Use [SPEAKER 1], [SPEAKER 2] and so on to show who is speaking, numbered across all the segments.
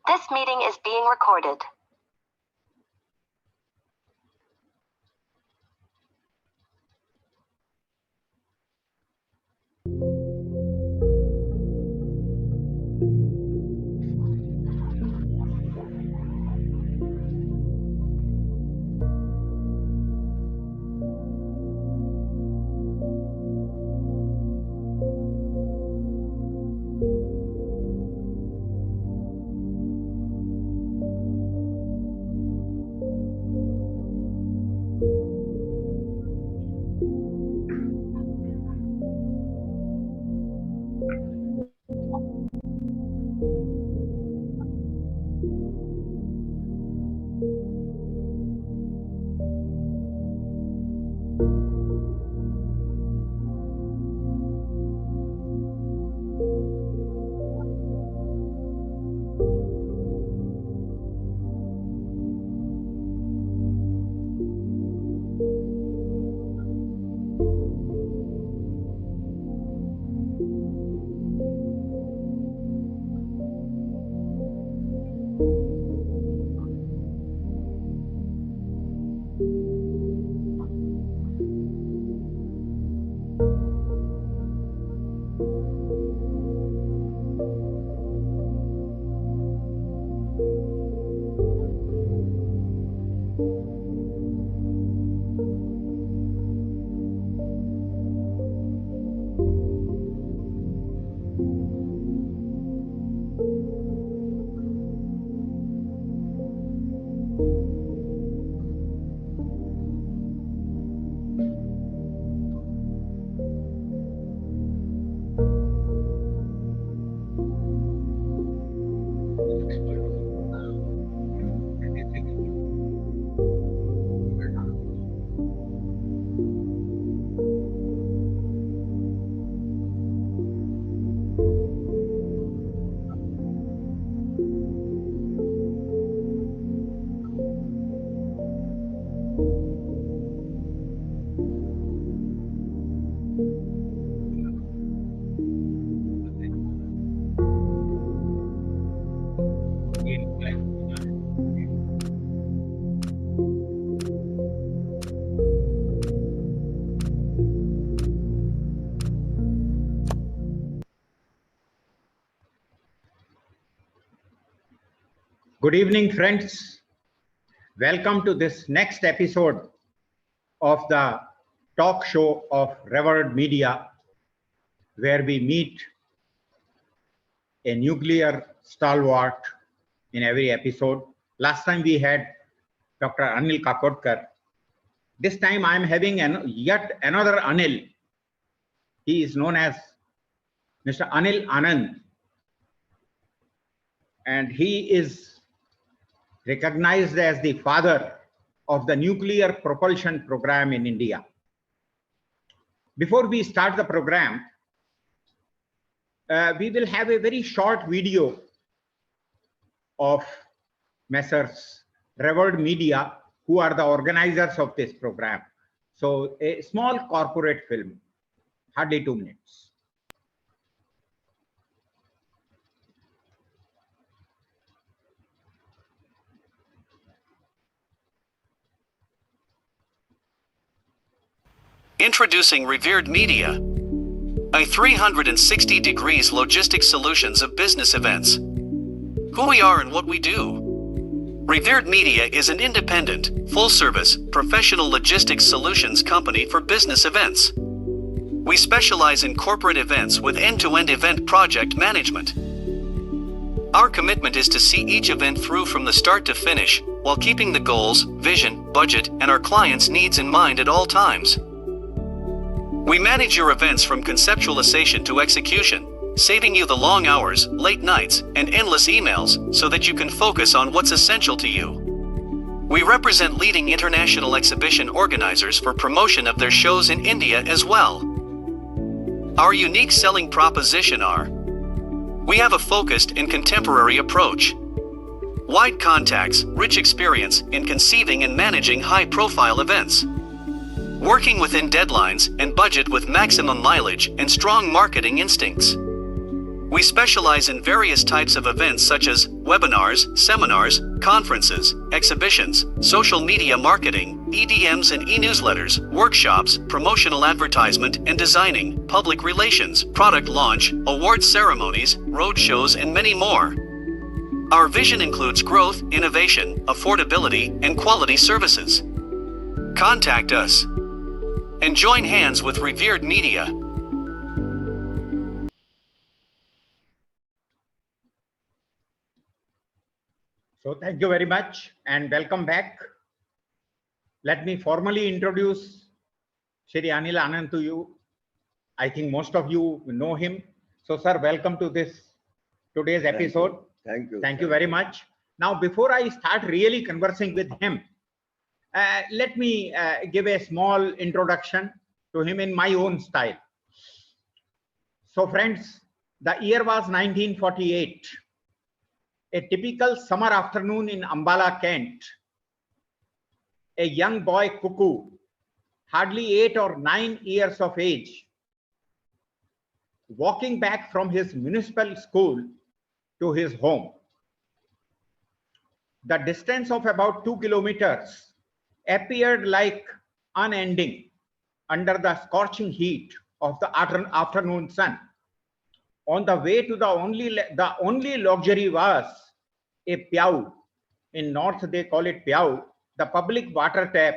[SPEAKER 1] This meeting is being recorded.
[SPEAKER 2] Good evening, friends. Welcome to this next episode of the talk show of Revered Media, where we meet a nuclear stalwart in every episode. Last time we had Dr. Anil Kakodkar. This time I am having yet another Anil. He is known as Mr. Anil Anand, and he is recognized as the father of the nuclear propulsion program in India. Before we start the program, we will have a very short video of Messrs. Revered Media, who are the organizers of this program. So a small corporate film, hardly 2 minutes.
[SPEAKER 3] Introducing Revered Media, a 360 degrees logistics solutions of business events. Who we are and what we do. Revered Media is an independent, full-service, professional logistics solutions company for business events. We specialize in corporate events with end-to-end event project management. Our commitment is to see each event through from the start to finish, while keeping the goals, vision, budget, and our clients' needs in mind at all times. We manage your events from conceptualization to execution, saving you the long hours, late nights, and endless emails so that you can focus on what's essential to you. We represent leading international exhibition organizers for promotion of their shows in India as well. Our unique selling proposition are: we have a focused and contemporary approach, wide contacts, rich experience in conceiving and managing high-profile events, working within deadlines and budget with maximum mileage and strong marketing instincts. We specialize in various types of events such as webinars, seminars, conferences, exhibitions, social media marketing, EDMs and e-newsletters, workshops, promotional advertisement and designing, public relations, product launch, award ceremonies, road shows, and many more. Our vision includes growth, innovation, affordability, and quality services. Contact us and join hands with Revered Media.
[SPEAKER 2] So thank you very much and welcome back. Let me formally introduce Shri Anil Anand to you. I think most of you know him. So sir, welcome to today's episode.
[SPEAKER 4] Thank you.
[SPEAKER 2] Thank you very much. Now, before I start really conversing with him, let me give a small introduction to him in my own style. So friends, the year was 1948. A typical summer afternoon in Ambala, Kent. A young boy, Cuckoo, hardly 8 or 9 years of age, walking back from his municipal school to his home. The distance of about 2 kilometers appeared like unending under the scorching heat of the afternoon sun. On the way to the only luxury was a pyau. In North they call it pyau, the public water tap.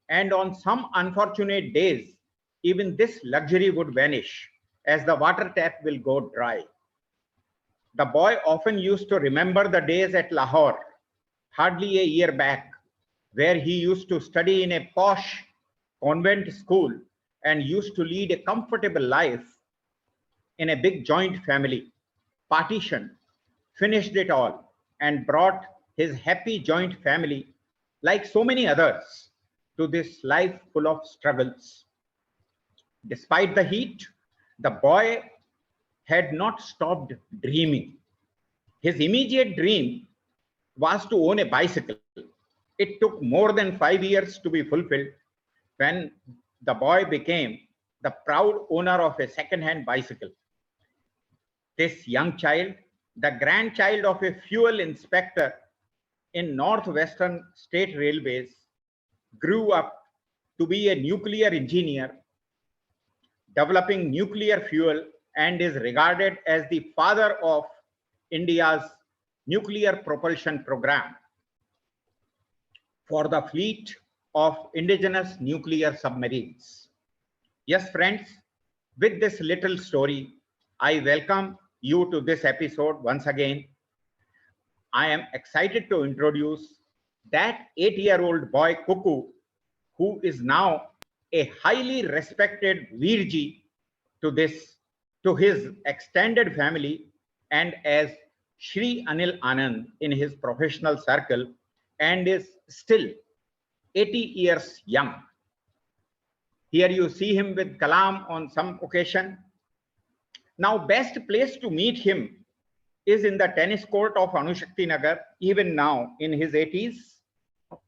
[SPEAKER 2] And on some unfortunate days, even this luxury would vanish as the water tap will go dry. The boy often used to remember the days at Lahore, hardly a year back, where he used to study in a posh convent school and used to lead a comfortable life in a big joint family. Partition finished it all and brought his happy joint family, like so many others, to this life full of struggles. Despite the heat, the boy had not stopped dreaming. His immediate dream was to own a bicycle. It took more than 5 years to be fulfilled when the boy became the proud owner of a second-hand bicycle. This young child, the grandchild of a fuel inspector in Northwestern State Railways, grew up to be a nuclear engineer, developing nuclear fuel, and is regarded as the father of India's nuclear propulsion program for the fleet of indigenous nuclear submarines. Yes, friends, with this little story, I welcome you to this episode once again. I am excited to introduce that 8-year-old boy, Cuckoo, who is now a highly respected Virji to his extended family and as Shri Anil Anand in his professional circle, and is still 80 years young. Here you see him with Kalam on some occasion. Now, best place to meet him is in the tennis court of Anushakti Nagar. Even now, in his 80s,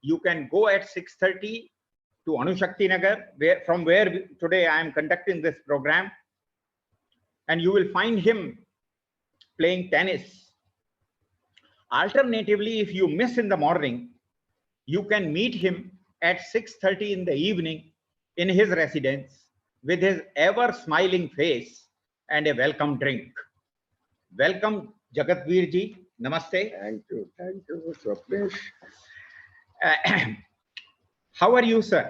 [SPEAKER 2] you can go at 6:30 to Anushakti Nagar, from where today I am conducting this program, and you will find him playing tennis. Alternatively, if you miss in the morning, you can meet him at 6:30 in the evening in his residence with his ever smiling face and a welcome drink. Welcome, Jagatveer ji. Namaste.
[SPEAKER 4] Thank you, Swapnesh.
[SPEAKER 2] How are you, sir?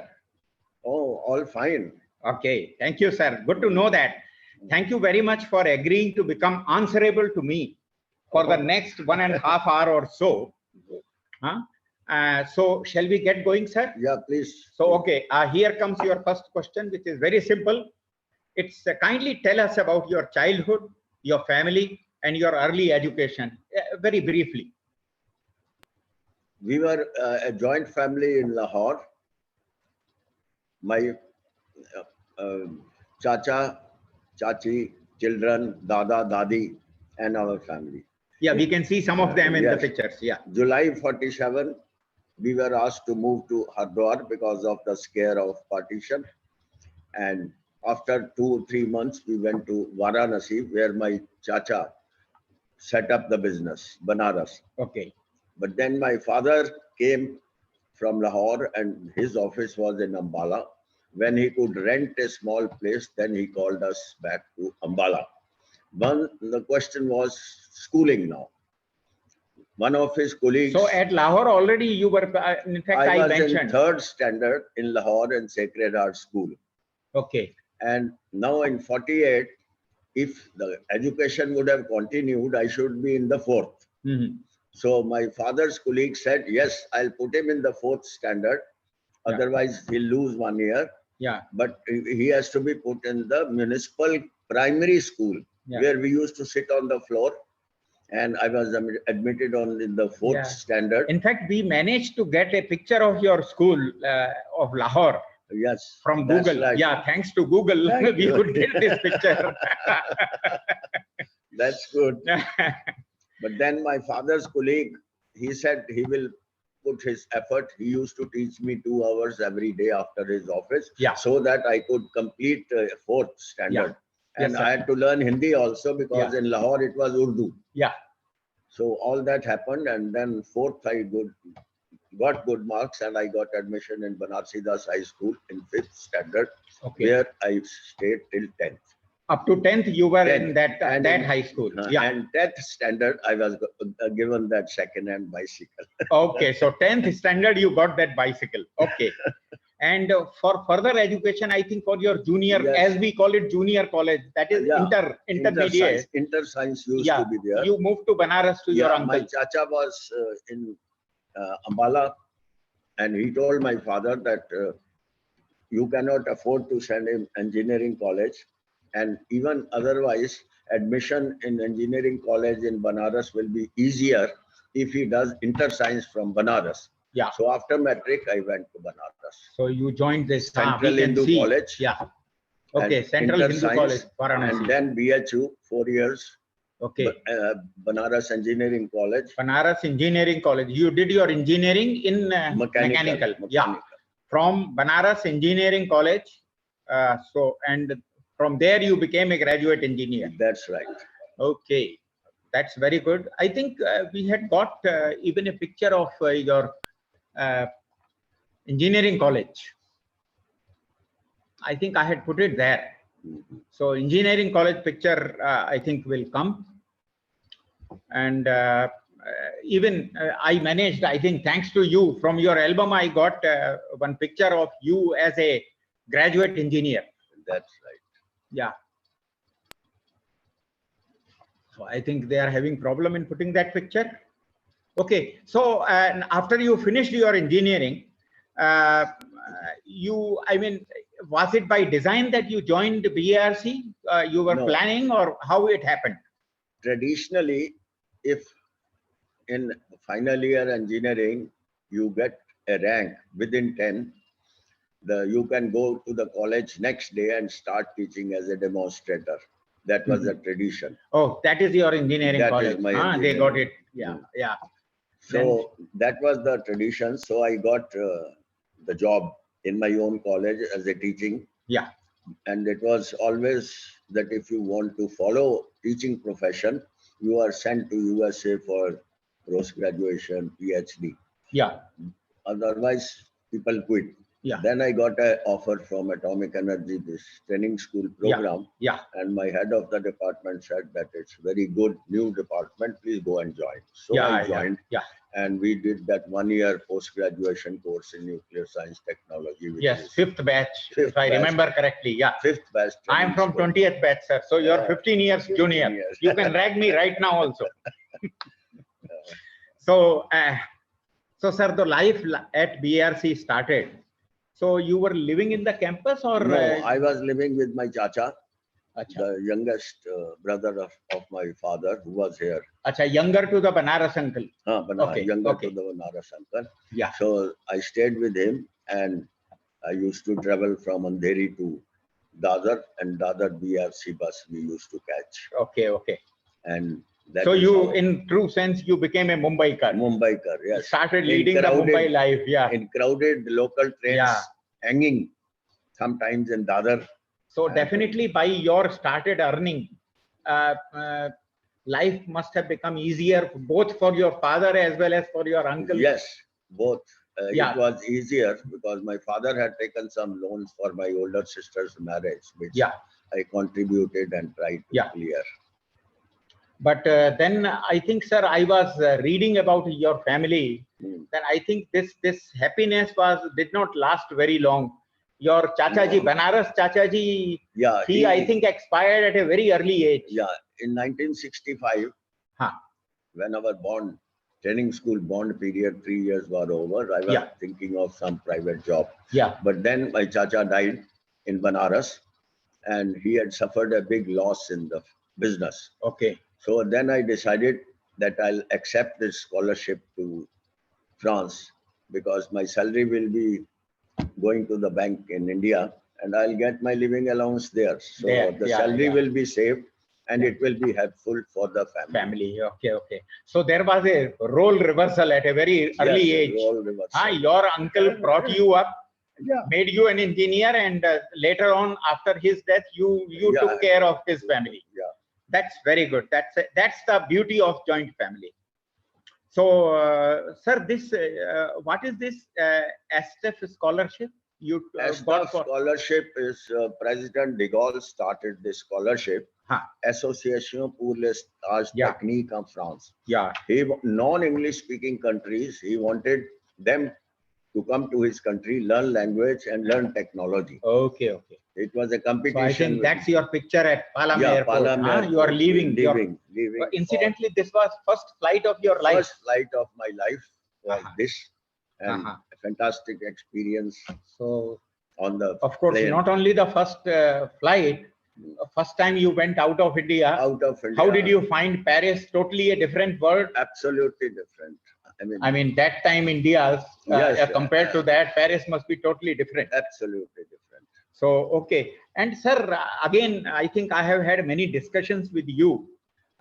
[SPEAKER 4] Oh, all fine.
[SPEAKER 2] Okay, thank you, sir. Good to know that. Thank you very much for agreeing to become answerable to me for the next 1.5 hours or so. So shall we get going, sir?
[SPEAKER 4] Yeah, please.
[SPEAKER 2] So, okay, here comes your first question, which is very simple. It's kindly tell us about your childhood, your family, and your early education, very briefly.
[SPEAKER 4] We were a joint family in Lahore. My chacha, chachi, children, dada, dadi, and our family.
[SPEAKER 2] Yeah, we can see some of them in the
[SPEAKER 4] Yes.
[SPEAKER 2] pictures. Yeah.
[SPEAKER 4] July 47, we were asked to move to Hardwar because of the scare of partition. And After 2 or 3 months, we went to Varanasi, where my chacha set up the business, Banaras.
[SPEAKER 2] Okay.
[SPEAKER 4] But then my father came from Lahore and his office was in Ambala. When he could rent a small place, then he called us back to Ambala. The question was schooling now. One of his colleagues.
[SPEAKER 2] So at Lahore already you were, in fact, I
[SPEAKER 4] was
[SPEAKER 2] mentioned.
[SPEAKER 4] in third standard in Lahore in Sacred Heart School.
[SPEAKER 2] Okay.
[SPEAKER 4] And now in 48, if the education would have continued, I should be in the fourth.
[SPEAKER 2] Mhm.
[SPEAKER 4] So my father's colleague said, yes, I'll put him in the fourth standard.
[SPEAKER 2] Yeah.
[SPEAKER 4] Otherwise, he'll lose 1 year.
[SPEAKER 2] Yeah.
[SPEAKER 4] But he has to be put in the municipal primary school,
[SPEAKER 2] Yeah.
[SPEAKER 4] where we used to sit on the floor. And I was admitted on in the fourth
[SPEAKER 2] Yeah.
[SPEAKER 4] standard.
[SPEAKER 2] In fact, we managed to get a picture of your school of Lahore
[SPEAKER 4] Yes.
[SPEAKER 2] from
[SPEAKER 4] that's
[SPEAKER 2] Google.
[SPEAKER 4] right.
[SPEAKER 2] Yeah, thanks to Google,
[SPEAKER 4] Thank
[SPEAKER 2] we
[SPEAKER 4] you.
[SPEAKER 2] could get this picture.
[SPEAKER 4] That's good. But then my father's colleague, he said he will put his effort. He used to teach me 2 hours every day after his office,
[SPEAKER 2] Yeah.
[SPEAKER 4] so that I could complete fourth standard. And
[SPEAKER 2] Yes,
[SPEAKER 4] I
[SPEAKER 2] sir.
[SPEAKER 4] had to learn Hindi also, because in Lahore it was Urdu.
[SPEAKER 2] Yeah.
[SPEAKER 4] So all that happened, and then fourth I got good marks, and I got admission in Banarsidas High School in 5th standard,
[SPEAKER 2] Okay.
[SPEAKER 4] where I stayed till 10th.
[SPEAKER 2] Up to 10th, you were in
[SPEAKER 4] 10th.
[SPEAKER 2] that
[SPEAKER 4] And
[SPEAKER 2] that
[SPEAKER 4] in-
[SPEAKER 2] high school. Yeah.
[SPEAKER 4] And 10th standard, I was given that second-hand bicycle.
[SPEAKER 2] Okay. So 10th standard, you got that bicycle. Okay. And for further education, I think for your junior,
[SPEAKER 4] Yes.
[SPEAKER 2] as we call it, junior college, that is
[SPEAKER 4] Yeah.
[SPEAKER 2] intermediate.
[SPEAKER 4] Inter-science used
[SPEAKER 2] Yeah.
[SPEAKER 4] to be there.
[SPEAKER 2] You moved to Banaras to your
[SPEAKER 4] Yeah,
[SPEAKER 2] uncle.
[SPEAKER 4] my chacha was in Ambala, and he told my father that you cannot afford to send him engineering college, and even otherwise, admission in engineering college in Banaras will be easier if he does inter-science from Banaras.
[SPEAKER 2] Yeah.
[SPEAKER 4] So after matric, I went to Banaras.
[SPEAKER 2] So you joined this
[SPEAKER 4] Central
[SPEAKER 2] we can
[SPEAKER 4] Hindu
[SPEAKER 2] see.
[SPEAKER 4] College.
[SPEAKER 2] Yeah. Okay.
[SPEAKER 4] and
[SPEAKER 2] Central Hindu
[SPEAKER 4] inter-science,
[SPEAKER 2] College, Varanasi.
[SPEAKER 4] And then BHU, 4 years.
[SPEAKER 2] Okay.
[SPEAKER 4] Banaras Engineering College.
[SPEAKER 2] Banaras Engineering College. You did your engineering in mechanical. Yeah. From Banaras Engineering College. And from there you became a graduate engineer.
[SPEAKER 4] That's right.
[SPEAKER 2] Okay. That's very good. I think we had got even a picture of your engineering college. I think I had put it there. So engineering college picture, I think will come. And even I managed, I think thanks to you, from your album, I got one picture of you as a graduate engineer.
[SPEAKER 4] That's right.
[SPEAKER 2] Yeah. So I think they are having problem in putting that picture. Okay. So after you finished your engineering, I mean, was it by design that you joined BARC? You were
[SPEAKER 4] No.
[SPEAKER 2] planning, or how it happened?
[SPEAKER 4] Traditionally, if in final year engineering, you get a rank within 10, you can go to the college next day and start teaching as a demonstrator. That was the tradition.
[SPEAKER 2] Oh, that is your engineering
[SPEAKER 4] That is
[SPEAKER 2] college.
[SPEAKER 4] my
[SPEAKER 2] They got
[SPEAKER 4] engineering.
[SPEAKER 2] it. Yeah. Yeah.
[SPEAKER 4] So that was the tradition. So I got the job in my own college as a teaching.
[SPEAKER 2] Yeah.
[SPEAKER 4] And it was always that if you want to follow teaching profession, you are sent to USA for post-graduation, PhD.
[SPEAKER 2] Yeah.
[SPEAKER 4] Otherwise, people quit.
[SPEAKER 2] Yeah.
[SPEAKER 4] Then I got an offer from Atomic Energy, this training school program.
[SPEAKER 2] Yeah.
[SPEAKER 4] And my head of the department said that it's very good new department, please go and join. So
[SPEAKER 2] Yeah.
[SPEAKER 4] I joined.
[SPEAKER 2] Yeah.
[SPEAKER 4] And we did that 1 year post-graduation course in nuclear science technology. Which
[SPEAKER 2] Yes.
[SPEAKER 4] is
[SPEAKER 2] 5th batch,
[SPEAKER 4] Fifth
[SPEAKER 2] if I
[SPEAKER 4] batch.
[SPEAKER 2] remember correctly. Yeah.
[SPEAKER 4] 5th batch.
[SPEAKER 2] I am
[SPEAKER 4] training
[SPEAKER 2] from
[SPEAKER 4] school.
[SPEAKER 2] 20th batch, sir. So you're
[SPEAKER 4] Yeah.
[SPEAKER 2] 15 years
[SPEAKER 4] 15
[SPEAKER 2] junior.
[SPEAKER 4] years.
[SPEAKER 2] You can drag me right now also. So, sir, the life at BRC started. So you were living in the campus, or?
[SPEAKER 4] No, I was living with my chacha,
[SPEAKER 2] Acha.
[SPEAKER 4] the youngest brother of my father, who was here.
[SPEAKER 2] Acha, younger to the Banaras uncle. Okay,
[SPEAKER 4] Younger
[SPEAKER 2] okay.
[SPEAKER 4] to the Banaras uncle.
[SPEAKER 2] Yeah.
[SPEAKER 4] So I stayed with him, and I used to travel from Andheri to Dadar, and Dadar BRC bus we used to catch.
[SPEAKER 2] Okay, okay.
[SPEAKER 4] And that
[SPEAKER 2] So
[SPEAKER 4] is
[SPEAKER 2] you,
[SPEAKER 4] how-
[SPEAKER 2] in true sense, you became a Mumbaiker.
[SPEAKER 4] Mumbaikar, yes.
[SPEAKER 2] Started
[SPEAKER 4] In
[SPEAKER 2] leading the
[SPEAKER 4] crowded-
[SPEAKER 2] Mumbai life. Yeah.
[SPEAKER 4] In crowded local trains,
[SPEAKER 2] Yeah.
[SPEAKER 4] hanging sometimes in Dadar.
[SPEAKER 2] So
[SPEAKER 4] And-
[SPEAKER 2] definitely by your started earning, life must have become easier both for your father as well as for your uncle.
[SPEAKER 4] Yes, both.
[SPEAKER 2] Yeah.
[SPEAKER 4] It was easier because my father had taken some loans for my older sister's marriage, which
[SPEAKER 2] Yeah.
[SPEAKER 4] I contributed and tried to
[SPEAKER 2] Yeah.
[SPEAKER 4] clear.
[SPEAKER 2] But then I think, sir, I was reading about your family.
[SPEAKER 4] Hmm.
[SPEAKER 2] Then I think this happiness did not last very long. Your Chachaji, Banaras Chachaji,
[SPEAKER 4] Yeah,
[SPEAKER 2] he I think expired at a very early age.
[SPEAKER 4] Yeah, in 1965,
[SPEAKER 2] Huh.
[SPEAKER 4] when our training school bond period 3 years were over, I was
[SPEAKER 2] Yeah.
[SPEAKER 4] thinking of some private job.
[SPEAKER 2] Yeah.
[SPEAKER 4] But then my chacha died in Banaras, and he had suffered a big loss in the business.
[SPEAKER 2] Okay.
[SPEAKER 4] So then I decided that I'll accept this scholarship to France because my salary will be going to the bank in India and I'll get my living allowance there. So
[SPEAKER 2] There,
[SPEAKER 4] the
[SPEAKER 2] yeah,
[SPEAKER 4] salary
[SPEAKER 2] yeah.
[SPEAKER 4] will be saved and it will be helpful for the family.
[SPEAKER 2] Family. Okay. Okay. So there was a role reversal at a very early
[SPEAKER 4] Yes,
[SPEAKER 2] age.
[SPEAKER 4] role reversal.
[SPEAKER 2] Your uncle brought you up,
[SPEAKER 4] Yeah.
[SPEAKER 2] made you an engineer, and later on, after his death, you
[SPEAKER 4] Yeah.
[SPEAKER 2] took care of his family.
[SPEAKER 4] Yeah.
[SPEAKER 2] That's very good. That's the beauty of joint family. So, sir, this what is this STEF scholarship you
[SPEAKER 4] As
[SPEAKER 2] got
[SPEAKER 4] the
[SPEAKER 2] for?
[SPEAKER 4] scholarship is President de Gaulle started this scholarship,
[SPEAKER 2] Huh.
[SPEAKER 4] Association pour les stages
[SPEAKER 2] Yeah.
[SPEAKER 4] techniques en France.
[SPEAKER 2] Yeah.
[SPEAKER 4] Non-English speaking countries, he wanted them to come to his country, learn language and learn technology.
[SPEAKER 2] Okay. Okay.
[SPEAKER 4] It was a
[SPEAKER 2] So
[SPEAKER 4] competition.
[SPEAKER 2] I think that's your picture at Palam
[SPEAKER 4] Yeah,
[SPEAKER 2] Airport.
[SPEAKER 4] Palam
[SPEAKER 2] huh?
[SPEAKER 4] Airport.
[SPEAKER 2] You are leaving.
[SPEAKER 4] Leaving
[SPEAKER 2] Incidentally, this was first flight of your
[SPEAKER 4] for
[SPEAKER 2] life.
[SPEAKER 4] first flight of my life was
[SPEAKER 2] Uh-huh.
[SPEAKER 4] this, and
[SPEAKER 2] Uh-huh.
[SPEAKER 4] a fantastic experience
[SPEAKER 2] So,
[SPEAKER 4] on the
[SPEAKER 2] of course,
[SPEAKER 4] plane.
[SPEAKER 2] not only the first flight, first time you went out of India.
[SPEAKER 4] Out of India.
[SPEAKER 2] How did you find Paris? Totally a different world.
[SPEAKER 4] Absolutely different.
[SPEAKER 2] I mean, that time India,
[SPEAKER 4] Yes,
[SPEAKER 2] compared to that, Paris must be totally different.
[SPEAKER 4] absolutely different.
[SPEAKER 2] So, okay. And sir, again, I think I have had many discussions with you.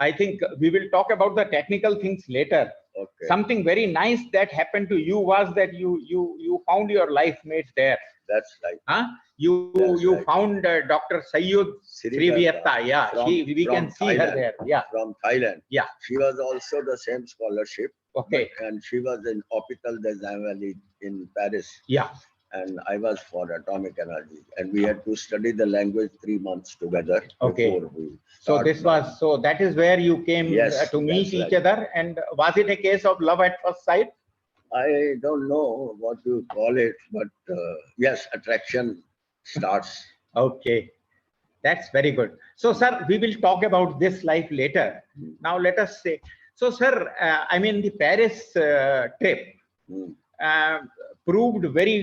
[SPEAKER 2] I think we will talk about the technical things later.
[SPEAKER 4] Okay.
[SPEAKER 2] Something very nice that happened to you was that you found your life mates there.
[SPEAKER 4] That's right.
[SPEAKER 2] Huh? You
[SPEAKER 4] That's right.
[SPEAKER 2] found Dr. Sayyid Sriviyatta. Yeah, we can see her
[SPEAKER 4] Thailand.
[SPEAKER 2] there. Yeah.
[SPEAKER 4] From Thailand.
[SPEAKER 2] Yeah.
[SPEAKER 4] She was also the same scholarship.
[SPEAKER 2] Okay.
[SPEAKER 4] And she was in Hôpital des Invalides in Paris.
[SPEAKER 2] Yeah.
[SPEAKER 4] And I was for atomic energy. And we had to study the language 3 months together.
[SPEAKER 2] Okay.
[SPEAKER 4] Before we
[SPEAKER 2] So
[SPEAKER 4] start.
[SPEAKER 2] that is where you came
[SPEAKER 4] Yes,
[SPEAKER 2] to meet
[SPEAKER 4] that's
[SPEAKER 2] each
[SPEAKER 4] right.
[SPEAKER 2] other. And was it a case of love at first sight?
[SPEAKER 4] I don't know what you call it, but yes, attraction starts.
[SPEAKER 2] Okay. That's very good. So, sir, we will talk about this life later. Now, let us say, so, sir, I mean, the Paris trip
[SPEAKER 4] Hmm.
[SPEAKER 2] proved very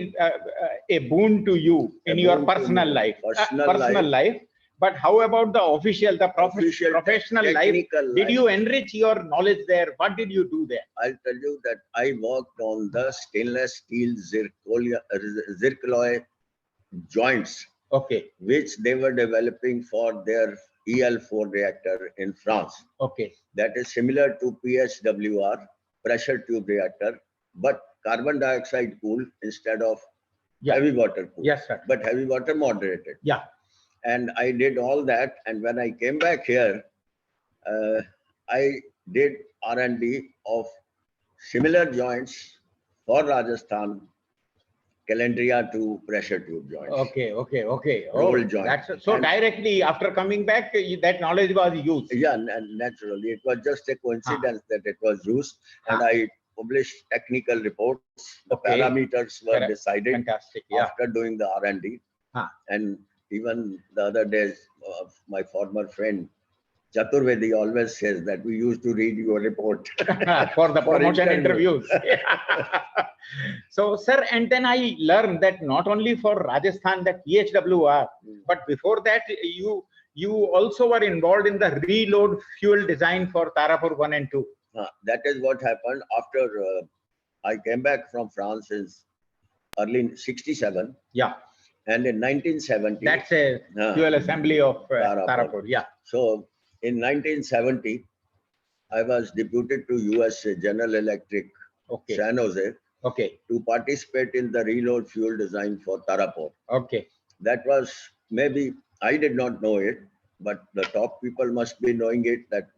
[SPEAKER 2] a boon to you in
[SPEAKER 4] A
[SPEAKER 2] your
[SPEAKER 4] boon to
[SPEAKER 2] personal
[SPEAKER 4] me.
[SPEAKER 2] life.
[SPEAKER 4] Personal
[SPEAKER 2] life. But how about the official, the
[SPEAKER 4] Official,
[SPEAKER 2] professional life?
[SPEAKER 4] technical
[SPEAKER 2] Did
[SPEAKER 4] life.
[SPEAKER 2] you enrich your knowledge there? What did you do there?
[SPEAKER 4] I'll tell you that I worked on the stainless steel zircaloy joints,
[SPEAKER 2] Okay.
[SPEAKER 4] which they were developing for their EL4 reactor in France.
[SPEAKER 2] Okay.
[SPEAKER 4] That is similar to PHWR, pressure tube reactor, but carbon dioxide cooled instead of
[SPEAKER 2] Yeah.
[SPEAKER 4] heavy water cooled.
[SPEAKER 2] Yes, sir.
[SPEAKER 4] But heavy water moderated.
[SPEAKER 2] Yeah.
[SPEAKER 4] And I did all that. And when I came back here, I did R&D of similar joints for Rajasthan, Calendria to pressure tube joints.
[SPEAKER 2] Okay.
[SPEAKER 4] Roll joint.
[SPEAKER 2] That's so
[SPEAKER 4] And-
[SPEAKER 2] directly after coming back, that knowledge was used.
[SPEAKER 4] Yeah, and naturally, it was just a coincidence that it was used. And
[SPEAKER 2] Ah.
[SPEAKER 4] I published technical reports. The
[SPEAKER 2] Okay.
[SPEAKER 4] parameters were
[SPEAKER 2] Correct.
[SPEAKER 4] decided
[SPEAKER 2] Fantastic. Yeah.
[SPEAKER 4] after doing the R&D.
[SPEAKER 2] Ah.
[SPEAKER 4] And even the other days, my former friend Chaturvedi always says that we used to read your report.
[SPEAKER 2] For the
[SPEAKER 4] For
[SPEAKER 2] promotion
[SPEAKER 4] interview.
[SPEAKER 2] interviews. So, sir, and then I learned that not only for Rajasthan, that PHWR, but before that, you also were involved in the reload fuel design for Tarapur 1 and 2.
[SPEAKER 4] That is what happened after I came back from France in early 67.
[SPEAKER 2] Yeah,
[SPEAKER 4] And in 1970,
[SPEAKER 2] that's a fuel assembly of Tarapur. Yeah.
[SPEAKER 4] So in 1970, I was deputed to USA General Electric,
[SPEAKER 2] Okay.
[SPEAKER 4] San Jose,
[SPEAKER 2] Okay.
[SPEAKER 4] to participate in the reload fuel design for Tarapur.
[SPEAKER 2] Okay.
[SPEAKER 4] That was maybe I did not know it, but the top people must be knowing it, that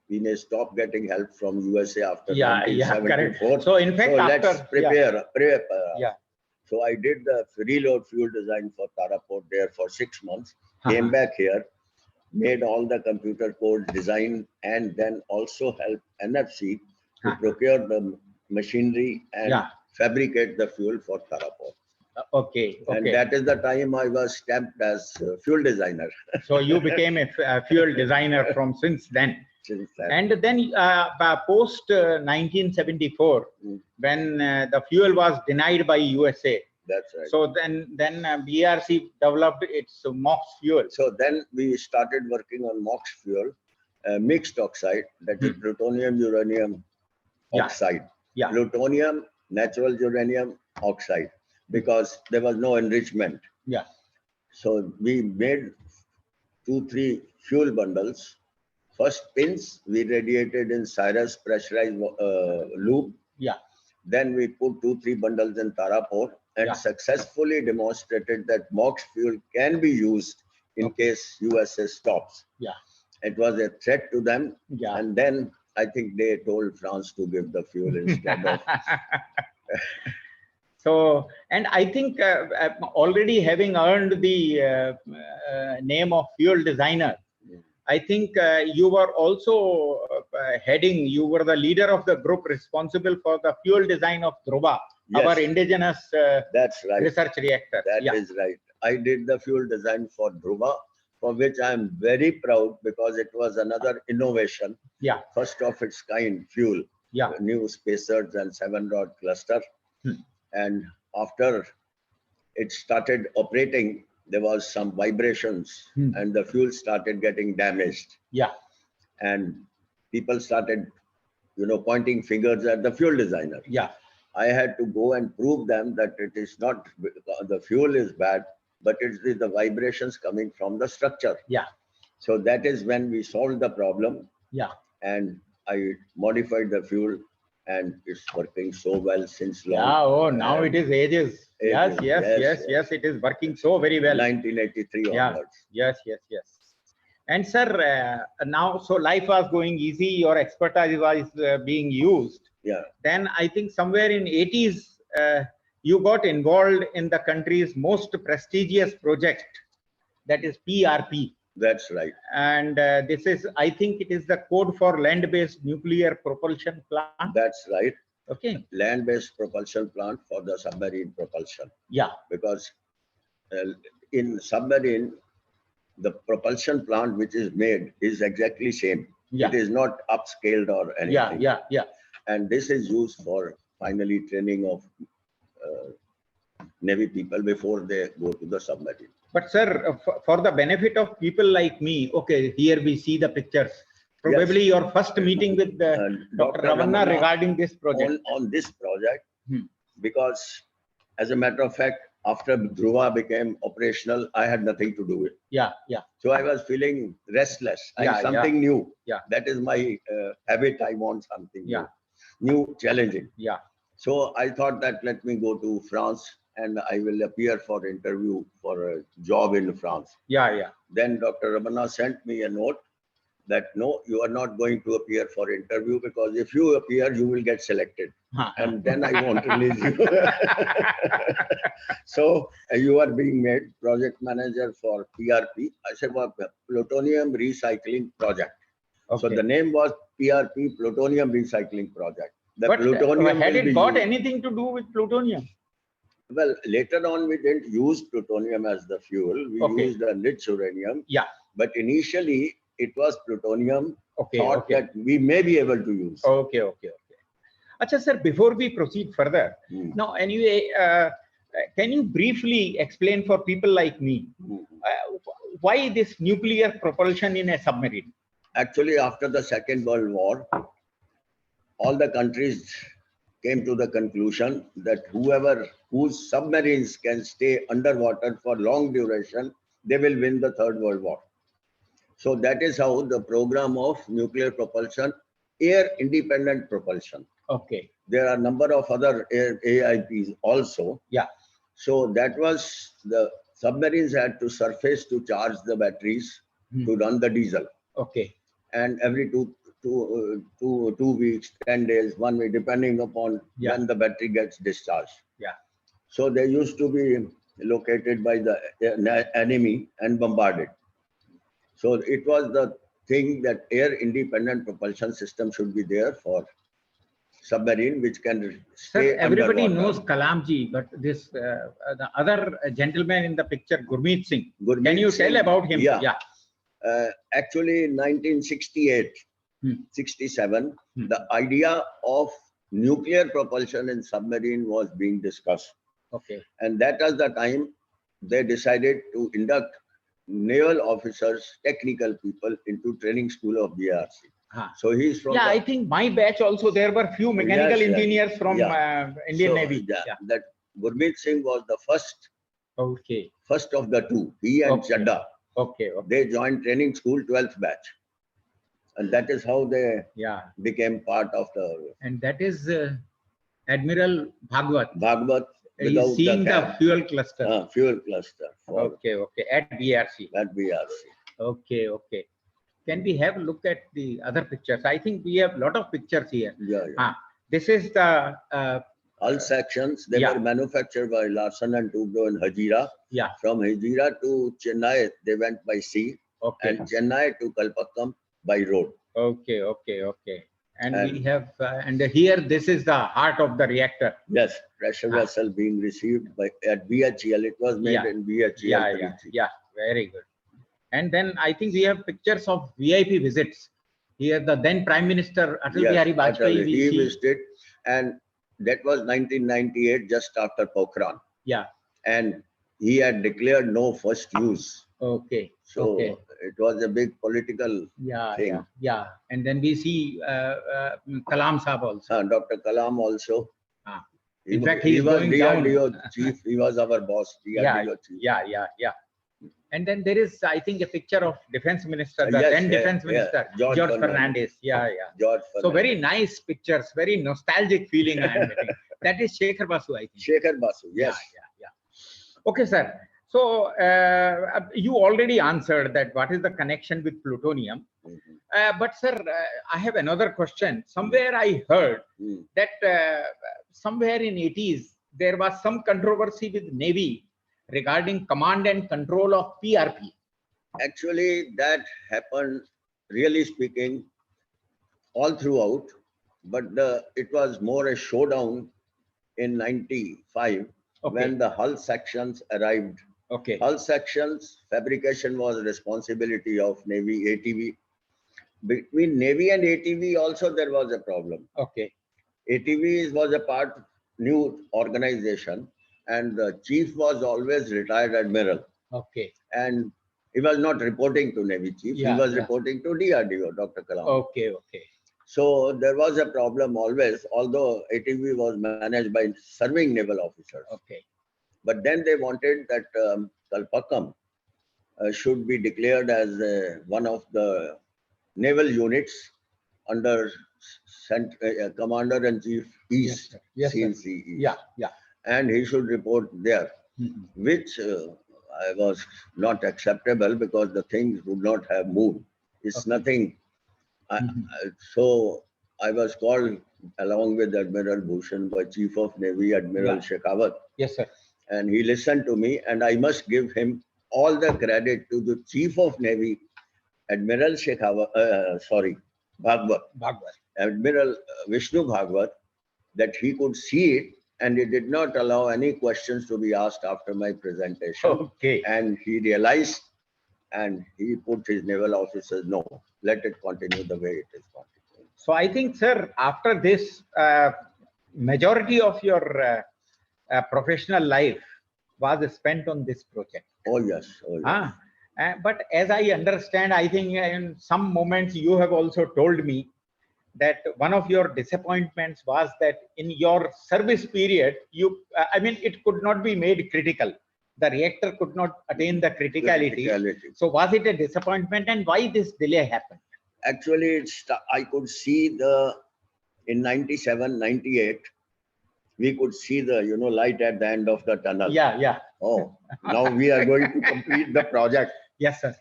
[SPEAKER 4] we may stop getting help from USA after
[SPEAKER 2] Yeah,
[SPEAKER 4] 1974.
[SPEAKER 2] correct. So in fact,
[SPEAKER 4] So
[SPEAKER 2] after
[SPEAKER 4] let's prepare.
[SPEAKER 2] yeah.
[SPEAKER 4] So I did the reload fuel design for Taraport there for 6 months, came
[SPEAKER 2] Uh-huh.
[SPEAKER 4] back here, made all the computer code design, and then also helped NFC to
[SPEAKER 2] Uh-huh.
[SPEAKER 4] procure the machinery and
[SPEAKER 2] Yeah.
[SPEAKER 4] fabricate the fuel for Taraport.
[SPEAKER 2] Okay,
[SPEAKER 4] And
[SPEAKER 2] okay.
[SPEAKER 4] that is the time I was stamped as fuel designer.
[SPEAKER 2] So you became a fuel designer from since then.
[SPEAKER 4] Since then.
[SPEAKER 2] And then post 1974,
[SPEAKER 4] Mm.
[SPEAKER 2] when the fuel was denied by USA,
[SPEAKER 4] That's right.
[SPEAKER 2] so then BRC developed its MOX fuel.
[SPEAKER 4] So then we started working on MOX fuel, mixed oxide, that is plutonium uranium
[SPEAKER 2] Yeah.
[SPEAKER 4] oxide.
[SPEAKER 2] Yeah.
[SPEAKER 4] Plutonium, natural uranium oxide, because there was no enrichment.
[SPEAKER 2] Yeah.
[SPEAKER 4] So we made 2-3 fuel bundles. First pins we radiated in Cyrus pressurized loop.
[SPEAKER 2] Yeah.
[SPEAKER 4] Then we put 2-3 bundles in Taraport and
[SPEAKER 2] Yeah.
[SPEAKER 4] successfully demonstrated that MOX fuel can be used in case USA stops.
[SPEAKER 2] Yeah.
[SPEAKER 4] It was a threat to them.
[SPEAKER 2] Yeah.
[SPEAKER 4] And then I think they told France to give the fuel instead of.
[SPEAKER 2] So, and I think already having earned the name of fuel designer, I think you were also you were the leader of the group responsible for the fuel design of Dhruva,
[SPEAKER 4] Yes.
[SPEAKER 2] our indigenous
[SPEAKER 4] That's right.
[SPEAKER 2] research reactor.
[SPEAKER 4] That is right. I did the fuel design for Dhruva, for which I am very proud because it was another innovation.
[SPEAKER 2] Yeah.
[SPEAKER 4] First of its kind fuel.
[SPEAKER 2] Yeah.
[SPEAKER 4] New spacers and 7-rod cluster. And after it started operating, there was some vibrations and the fuel started getting damaged.
[SPEAKER 2] Yeah.
[SPEAKER 4] And people started, pointing fingers at the fuel designer.
[SPEAKER 2] Yeah.
[SPEAKER 4] I had to go and prove them that it is not the fuel is bad, but it is the vibrations coming from the structure.
[SPEAKER 2] Yeah.
[SPEAKER 4] So that is when we solved the problem.
[SPEAKER 2] Yeah.
[SPEAKER 4] And I modified the fuel, and it's working so well since long.
[SPEAKER 2] Yeah. Oh, now it is ages. Yes.
[SPEAKER 4] Yes.
[SPEAKER 2] It is working so very well.
[SPEAKER 4] 1983
[SPEAKER 2] Yeah.
[SPEAKER 4] onwards.
[SPEAKER 2] Yes. And sir, now so life was going easy. Your expertise was being used.
[SPEAKER 4] Yeah.
[SPEAKER 2] Then I think somewhere in 80s, you got involved in the country's most prestigious project, that is PRP.
[SPEAKER 4] That's right.
[SPEAKER 2] And this is, I think it is the code for land-based nuclear propulsion plant.
[SPEAKER 4] That's right.
[SPEAKER 2] Okay.
[SPEAKER 4] Land-based propulsion plant for the submarine propulsion.
[SPEAKER 2] Yeah.
[SPEAKER 4] Because in submarine, the propulsion plant which is made is exactly same.
[SPEAKER 2] Yeah.
[SPEAKER 4] It is not upscaled or anything.
[SPEAKER 2] Yeah.
[SPEAKER 4] And this is used for finally training of Navy people before they go to the submarine.
[SPEAKER 2] But sir, for the benefit of people like me, okay, here we see the pictures. Probably your first meeting with Dr. Ramanna regarding this project.
[SPEAKER 4] On this project, because as a matter of fact, after Dhruva became operational, I had nothing to do with it.
[SPEAKER 2] Yeah.
[SPEAKER 4] So I was feeling restless. Something new.
[SPEAKER 2] Yeah.
[SPEAKER 4] That is my habit. I want something new, challenging.
[SPEAKER 2] Yeah.
[SPEAKER 4] So I thought that let me go to France and I will appear for interview for a job in France.
[SPEAKER 2] Yeah.
[SPEAKER 4] Then Dr. Ramanna sent me a note that no, you are not going to appear for interview because if you appear, you will get selected. And then I won't release you. So you are being made project manager for PRP. I said, well, plutonium recycling project.
[SPEAKER 2] Okay.
[SPEAKER 4] So the name was PRP, plutonium recycling project. The
[SPEAKER 2] But
[SPEAKER 4] plutonium
[SPEAKER 2] had
[SPEAKER 4] will
[SPEAKER 2] it
[SPEAKER 4] be
[SPEAKER 2] got
[SPEAKER 4] used.
[SPEAKER 2] anything to do with plutonium?
[SPEAKER 4] Well, later on, we didn't use plutonium as the fuel. We used enriched uranium.
[SPEAKER 2] Yeah.
[SPEAKER 4] But initially, it was plutonium thought
[SPEAKER 2] Okay.
[SPEAKER 4] that we may be able to use.
[SPEAKER 2] Okay. Acha, sir, before we proceed further, now anyway, can you briefly explain for people like me why this nuclear propulsion in a submarine?
[SPEAKER 4] Actually, after the Second World War, all the countries came to the conclusion that whose submarines can stay underwater for long duration, they will win the Third World War. So that is how the program of nuclear propulsion, air independent propulsion.
[SPEAKER 2] Okay.
[SPEAKER 4] There are a number of other AIPs also.
[SPEAKER 2] Yeah.
[SPEAKER 4] So that was the submarines had to surface to charge the batteries to run the diesel.
[SPEAKER 2] Okay.
[SPEAKER 4] And every two weeks, 10 days, 1 week, depending upon when the battery gets discharged.
[SPEAKER 2] Yeah.
[SPEAKER 4] So they used to be located by the enemy and bombarded. So it was the thing that air independent propulsion system should be there for submarine, which can stay
[SPEAKER 2] Sir, everybody
[SPEAKER 4] underwater.
[SPEAKER 2] knows Kalamji, but this the other gentleman in the picture, Gurmeet Singh.
[SPEAKER 4] Gurmeet
[SPEAKER 2] Can you
[SPEAKER 4] Singh,
[SPEAKER 2] tell about him?
[SPEAKER 4] Yeah. Actually, in 1968, 67, the idea of nuclear propulsion in submarine was being discussed.
[SPEAKER 2] Okay.
[SPEAKER 4] And that was the time they decided to induct naval officers, technical people into training school of BRC. So he's from
[SPEAKER 2] I think my batch also, there were few mechanical engineers from Indian Navy.
[SPEAKER 4] That Gurmeet Singh was the first of the two. He and Chadda.
[SPEAKER 2] Okay.
[SPEAKER 4] They joined training school 12th batch. And that is how they became part of the...
[SPEAKER 2] And that is Admiral Bhagwat.
[SPEAKER 4] Bhagwat.
[SPEAKER 2] He's seeing the fuel cluster.
[SPEAKER 4] Fuel cluster.
[SPEAKER 2] Okay. At BRC.
[SPEAKER 4] At BRC.
[SPEAKER 2] Okay. Can we have a look at the other pictures? I think we have a lot of pictures here. This is the...
[SPEAKER 4] Hull sections, they were manufactured by Larsen and Toubro in Hajira. From Hajira to Chennai, they went by sea. And Chennai to Kalpakkam by road.
[SPEAKER 2] Okay. And we have, and here, this is the heart of the reactor.
[SPEAKER 4] Yes, pressure vessel being received by at BHEL. It was made in BHEL.
[SPEAKER 2] Yeah, very good. And then I think we have pictures of VIP visits. Here, the then Prime Minister Atal Bihari Vajpayee.
[SPEAKER 4] He visited, and that was 1998, just after Pokhran. And he had declared no first use.
[SPEAKER 2] Okay.
[SPEAKER 4] So it was a big political thing.
[SPEAKER 2] And then we see Kalam Sahab also.
[SPEAKER 4] Dr. Kalam also.
[SPEAKER 2] In fact,
[SPEAKER 4] he was
[SPEAKER 2] DRDO
[SPEAKER 4] chief. He was our boss. DRDO chief.
[SPEAKER 2] Yeah. And then there is, I think, a picture of Defense Minister, the then Defense Minister, George Fernandez.
[SPEAKER 4] George
[SPEAKER 2] So very nice pictures, very nostalgic feeling I am getting. That is Shekhar Basu, I think.
[SPEAKER 4] Shekhar Basu, yes.
[SPEAKER 2] Okay, sir. So you already answered that what is the connection with plutonium. But sir, I have another question. Somewhere I heard that somewhere in 80s, there was some controversy with Navy regarding command and control of PRP.
[SPEAKER 4] Actually, that happened, really speaking, all throughout. But it was more a showdown in 95 when the hull sections arrived. Hull sections fabrication was responsibility of Navy, ATV. Between Navy and ATV also there was a problem. ATV was a new organization, and the chief was always retired admiral. And he was not reporting to Navy chief. He was reporting to DRDO, Dr. Kalam. So there was a problem always, although ATV was managed by serving naval officers. But then they wanted that Kalpakkam should be declared as one of the naval units under Commander-in-Chief East, CNC East. And he should report there, which I was not acceptable because the things would not have moved. It's nothing. So I was called along with Admiral Bhushan by Chief of Navy, Admiral Shekhawat.
[SPEAKER 2] Yes, sir.
[SPEAKER 4] And he listened to me, and I must give him all the credit to the Chief of Navy, Admiral Bhagwat. Admiral Vishnu Bhagwat, that he could see it, and he did not allow any questions to be asked after my presentation. And he realized, and he put his naval officers, no, let it continue the way it is continuing.
[SPEAKER 2] So I think, sir, after this, majority of your professional life was spent on this project.
[SPEAKER 4] Oh, yes.
[SPEAKER 2] But as I understand, I think in some moments you have also told me that one of your disappointments was that in your service period, it could not be made critical. The reactor could not attain the criticality. So was it a disappointment, and why this delay happened?
[SPEAKER 4] Actually, I could see in 97, 98, we could see the light at the end of the tunnel. Oh, now we are going to complete the project.
[SPEAKER 2] Yes, sir.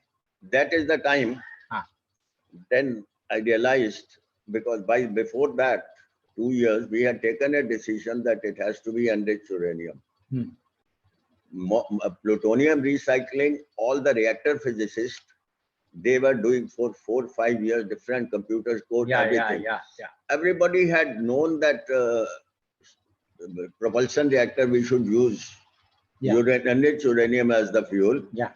[SPEAKER 4] That is the time.
[SPEAKER 2] Ah.
[SPEAKER 4] Then I realized, because before that, 2 years, we had taken a decision that it has to be enriched uranium.
[SPEAKER 2] Hmm.
[SPEAKER 4] Plutonium recycling, all the reactor physicists, they were doing for 4 or 5 years, different computers, code, everything. Everybody had known that propulsion reactor, we should use enriched uranium as the fuel.
[SPEAKER 2] Yeah.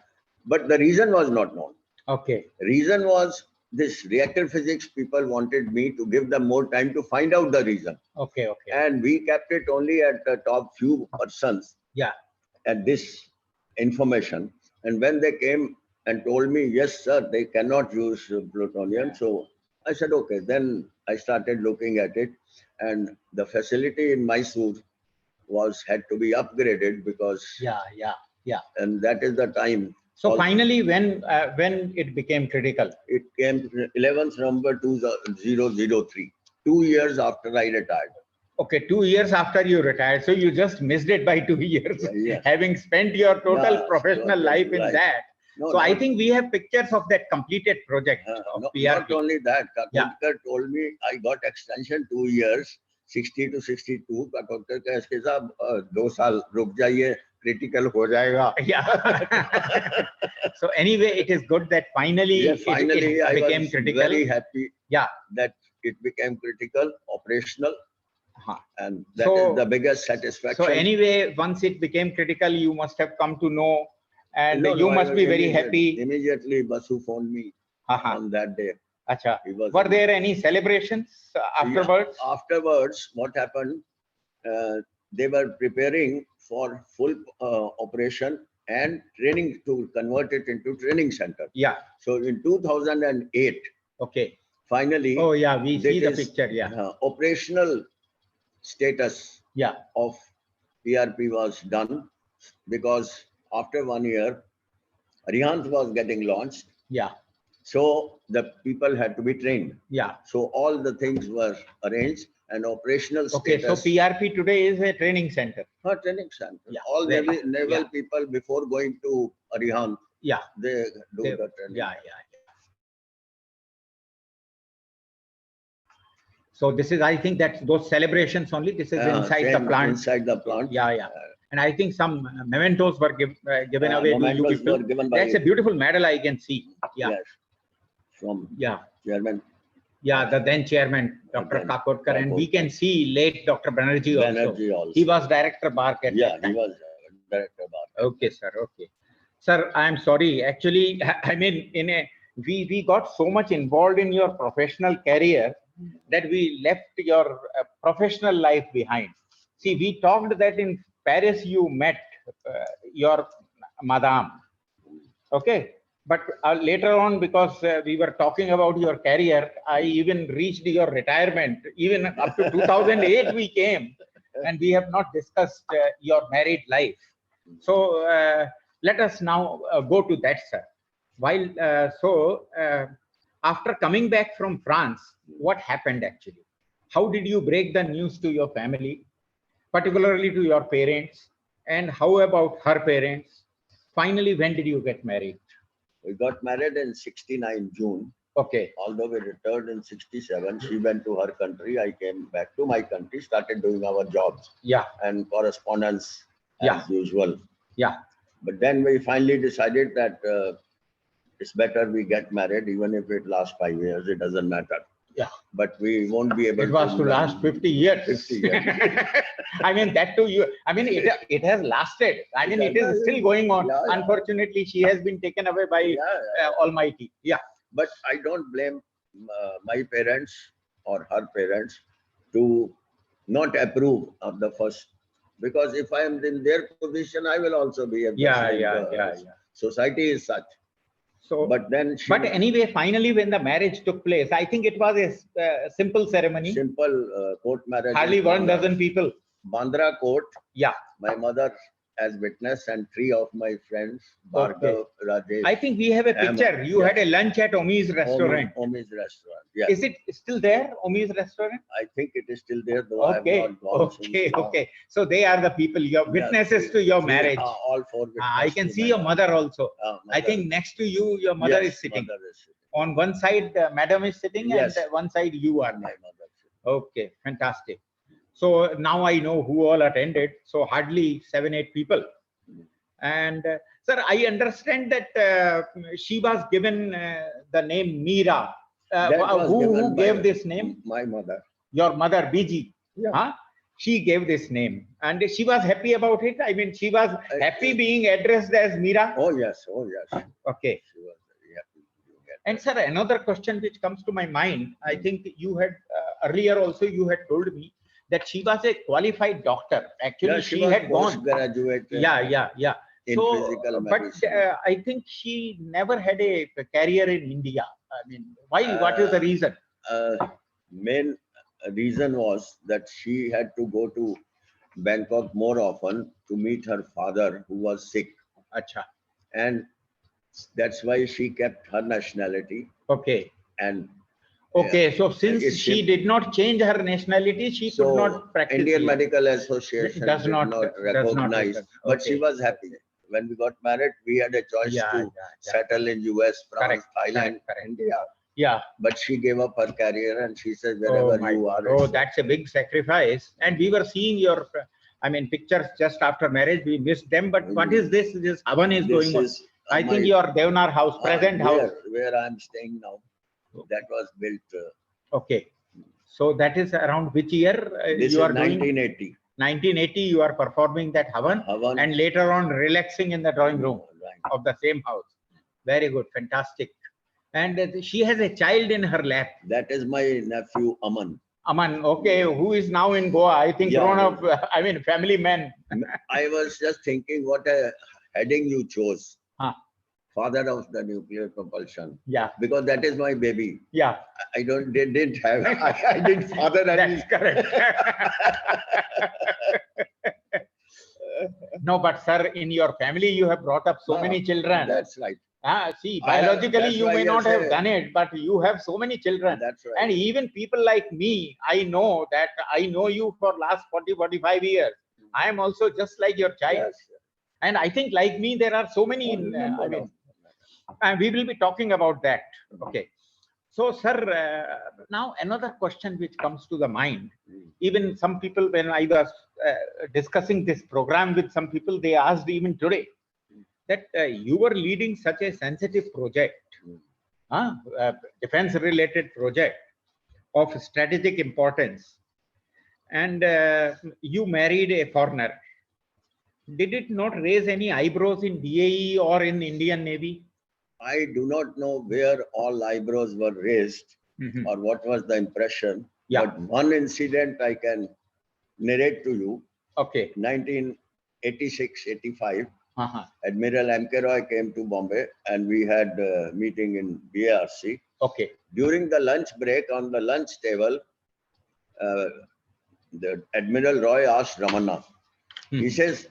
[SPEAKER 4] But the reason was not known.
[SPEAKER 2] Okay.
[SPEAKER 4] Reason was this reactor physics people wanted me to give them more time to find out the reason.
[SPEAKER 2] Okay. Okay.
[SPEAKER 4] And we kept it only at the top few persons.
[SPEAKER 2] Yeah.
[SPEAKER 4] At this information. And when they came and told me, yes, sir, they cannot use plutonium. So I said, okay. Then I started looking at it. And the facility in Mysore had to be upgraded because.
[SPEAKER 2] Yeah.
[SPEAKER 4] And that is the time.
[SPEAKER 2] So finally, when it became critical?
[SPEAKER 4] It came 11th November 2003, 2 years after I retired.
[SPEAKER 2] Okay, 2 years after you retired. So you just missed it by 2 years, having spent your total professional life in that. No, so I think we have pictures of that completed project of PRP.
[SPEAKER 4] Not only that, Kakotker told me I got extension 2 years, 60 to 62. Kakotker ka iske saab 2 saal ruk jaiye, critical ho jayega.
[SPEAKER 2] Yeah. So anyway, it is good that finally, it became critical.
[SPEAKER 4] Very happy.
[SPEAKER 2] Yeah.
[SPEAKER 4] That it became critical, operational. And that is the biggest satisfaction.
[SPEAKER 2] So anyway, once it became critical, you must have come to know, and you must be very happy.
[SPEAKER 4] Immediately, Basu phoned me on that day.
[SPEAKER 2] Acha. Were there any celebrations afterwards?
[SPEAKER 4] Yeah, afterwards, what happened? They were preparing for full operation and training to convert it into training center.
[SPEAKER 2] Yeah.
[SPEAKER 4] So in 2008.
[SPEAKER 2] Okay.
[SPEAKER 4] Finally.
[SPEAKER 2] Oh yeah, we see the picture. Yeah.
[SPEAKER 4] Operational status of PRP was done, because after 1 year, Arihant was getting launched.
[SPEAKER 2] Yeah.
[SPEAKER 4] So the people had to be trained.
[SPEAKER 2] Yeah.
[SPEAKER 4] So all the things were arranged and operational status.
[SPEAKER 2] Okay, so PRP today is a training center.
[SPEAKER 4] A training center.
[SPEAKER 2] Yeah.
[SPEAKER 4] All naval people before going to Arihant, they do the training.
[SPEAKER 2] Yeah. So this is, I think that those celebrations only, this is inside the plant.
[SPEAKER 4] Inside the plant.
[SPEAKER 2] Yeah. And I think some mementos were given away to you people. That's a beautiful medal I can see. Yeah.
[SPEAKER 4] Yes. From chairman.
[SPEAKER 2] Yeah, the then chairman, Dr. Kakotker. And we can see late Dr. Banerjee also. He was director BARC at that time.
[SPEAKER 4] He was director BARC.
[SPEAKER 2] Okay, sir. Okay. Sir, I'm sorry. Actually, I mean, we got so much involved in your professional career that we left your professional life behind. See, we talked that in Paris you met your madame. Okay. But later on, because we were talking about your career, I even reached your retirement. Even up to 2008 we came, and we have not discussed your married life. So let us now go to that, sir. After coming back from France, what happened actually? How did you break the news to your family, particularly to your parents? And how about her parents? Finally, when did you get married?
[SPEAKER 4] We got married in 69 June.
[SPEAKER 2] Okay.
[SPEAKER 4] Although we returned in 67, she went to her country. I came back to my country, started doing our jobs.
[SPEAKER 2] Yeah.
[SPEAKER 4] And correspondence as usual.
[SPEAKER 2] Yeah.
[SPEAKER 4] But then we finally decided that it's better we get married, even if it lasts 5 years, it doesn't matter.
[SPEAKER 2] Yeah.
[SPEAKER 4] But we won't be able
[SPEAKER 2] to last 50 years.
[SPEAKER 4] 50 years.
[SPEAKER 2] I mean, that too, it has lasted. I mean, it is still going on. Yeah. Unfortunately, she has been taken away by Almighty. Yeah.
[SPEAKER 4] But I don't blame my parents or her parents to not approve of the first. Because if I am in their position, I will also be a society is such. So, but
[SPEAKER 2] anyway, finally, when the marriage took place, I think it was a simple ceremony.
[SPEAKER 4] Simple court marriage.
[SPEAKER 2] Hardly 1 dozen people.
[SPEAKER 4] Bandra court.
[SPEAKER 2] Yeah.
[SPEAKER 4] My mother as witness, and 3 of my friends, Bhargav, Rajesh.
[SPEAKER 2] I think we have a picture. You had a lunch at Omi's restaurant.
[SPEAKER 4] Omi's restaurant. Yes.
[SPEAKER 2] Is it still there, Omi's restaurant?
[SPEAKER 4] I think it is still there, though I have not gone since long.
[SPEAKER 2] Okay. So they are the people, your witnesses to your marriage.
[SPEAKER 4] All 4 witnesses.
[SPEAKER 2] I can see your mother also. I think next to you, your mother is sitting.
[SPEAKER 4] Mother is sitting.
[SPEAKER 2] On one side, madam is sitting,
[SPEAKER 4] Yes.
[SPEAKER 2] and one side you are.
[SPEAKER 4] My mother.
[SPEAKER 2] Okay, fantastic. So now I know who all attended. So hardly 7-8 people. And sir, I understand that she was given the name Meera.
[SPEAKER 4] That was
[SPEAKER 2] Who
[SPEAKER 4] given by
[SPEAKER 2] gave this name?
[SPEAKER 4] My mother.
[SPEAKER 2] Your mother, Biji.
[SPEAKER 4] Yeah.
[SPEAKER 2] Huh? She gave this name, and she was happy about it. I mean, she was happy being addressed as Meera.
[SPEAKER 4] Oh yes, oh yes.
[SPEAKER 2] Okay.
[SPEAKER 4] She was very happy.
[SPEAKER 2] And sir, another question which comes to my mind, I think you had earlier also you had told me that she was a qualified doctor. Actually,
[SPEAKER 4] Yeah,
[SPEAKER 2] she
[SPEAKER 4] was
[SPEAKER 2] had gone.
[SPEAKER 4] postgraduate.
[SPEAKER 2] Yeah.
[SPEAKER 4] In
[SPEAKER 2] So,
[SPEAKER 4] physical
[SPEAKER 2] but
[SPEAKER 4] medicine.
[SPEAKER 2] I think she never had a career in India. I mean, why? What is the reason?
[SPEAKER 4] Main reason was that she had to go to Bangkok more often to meet her father, who was sick,
[SPEAKER 2] Acha.
[SPEAKER 4] and that's why she kept her nationality.
[SPEAKER 2] Okay.
[SPEAKER 4] And
[SPEAKER 2] Okay. So since
[SPEAKER 4] It's
[SPEAKER 2] she
[SPEAKER 4] him.
[SPEAKER 2] did not change her nationality, she could not practice.
[SPEAKER 4] Indian
[SPEAKER 2] here.
[SPEAKER 4] Medical Association
[SPEAKER 2] Does
[SPEAKER 4] did
[SPEAKER 2] not-
[SPEAKER 4] not
[SPEAKER 2] does not
[SPEAKER 4] recognize,
[SPEAKER 2] recognize.
[SPEAKER 4] but she
[SPEAKER 2] Okay.
[SPEAKER 4] was happy. When we got married, we had a choice to settle in US, France, Thailand,
[SPEAKER 2] correct.
[SPEAKER 4] India.
[SPEAKER 2] Yeah.
[SPEAKER 4] But she gave up her career and she said,
[SPEAKER 2] Oh
[SPEAKER 4] wherever
[SPEAKER 2] my
[SPEAKER 4] you
[SPEAKER 2] God.
[SPEAKER 4] are.
[SPEAKER 2] Oh,
[SPEAKER 4] it's
[SPEAKER 2] that's a big sacrifice. And we were seeing your, I mean, pictures just after marriage. We missed them. But what is this? This Havan is
[SPEAKER 4] This
[SPEAKER 2] going on.
[SPEAKER 4] is,
[SPEAKER 2] I
[SPEAKER 4] my-
[SPEAKER 2] think your Devnar house, present house.
[SPEAKER 4] Where I'm staying now. That was built.
[SPEAKER 2] Okay. So that is around which year
[SPEAKER 4] This
[SPEAKER 2] you
[SPEAKER 4] is
[SPEAKER 2] are doing?
[SPEAKER 4] 1980.
[SPEAKER 2] 1980, you are performing that Havan,
[SPEAKER 4] Havan.
[SPEAKER 2] and later on relaxing in the drawing room
[SPEAKER 4] Right.
[SPEAKER 2] of the same house. Very good. Fantastic. And she has a child in her lap.
[SPEAKER 4] That is my nephew Aman.
[SPEAKER 2] Aman, okay, who is now in Goa. I think
[SPEAKER 4] Yeah.
[SPEAKER 2] grown up, I mean, family man.
[SPEAKER 4] I was just thinking what a heading you chose.
[SPEAKER 2] Huh.
[SPEAKER 4] Father of the nuclear propulsion.
[SPEAKER 2] Yeah.
[SPEAKER 4] Because that is my baby.
[SPEAKER 2] Yeah.
[SPEAKER 4] I didn't have, I didn't father any.
[SPEAKER 2] That's correct. No, but sir, in your family, you have brought up so many children.
[SPEAKER 4] That's right.
[SPEAKER 2] See,
[SPEAKER 4] I have-
[SPEAKER 2] biologically,
[SPEAKER 4] that's
[SPEAKER 2] you
[SPEAKER 4] why
[SPEAKER 2] may
[SPEAKER 4] I
[SPEAKER 2] not have
[SPEAKER 4] say-
[SPEAKER 2] done it, but you have so many children.
[SPEAKER 4] That's right.
[SPEAKER 2] And even people like me, I know that I know you for last 40, 45 years. I am also just like your child.
[SPEAKER 4] Yes.
[SPEAKER 2] And I think like me, there are so many,
[SPEAKER 4] No,
[SPEAKER 2] I
[SPEAKER 4] no,
[SPEAKER 2] mean, and we will be talking about that. Okay. So, sir, now another question which comes to the mind, even some people, when I was discussing this program with some people, they asked even today that you were leading such a sensitive project, defense related project of strategic importance, and you married a foreigner. Did it not raise any eyebrows in DAE or in Indian Navy?
[SPEAKER 4] I do not know where all eyebrows were raised or what was the impression.
[SPEAKER 2] Yeah.
[SPEAKER 4] But one incident I can narrate to you.
[SPEAKER 2] Okay.
[SPEAKER 4] 1986-85,
[SPEAKER 2] Uh-huh.
[SPEAKER 4] Admiral M.K. Roy came to Bombay and we had a meeting in BARC.
[SPEAKER 2] Okay.
[SPEAKER 4] During the lunch break on the lunch table, the Admiral Roy asked Ramana, he says,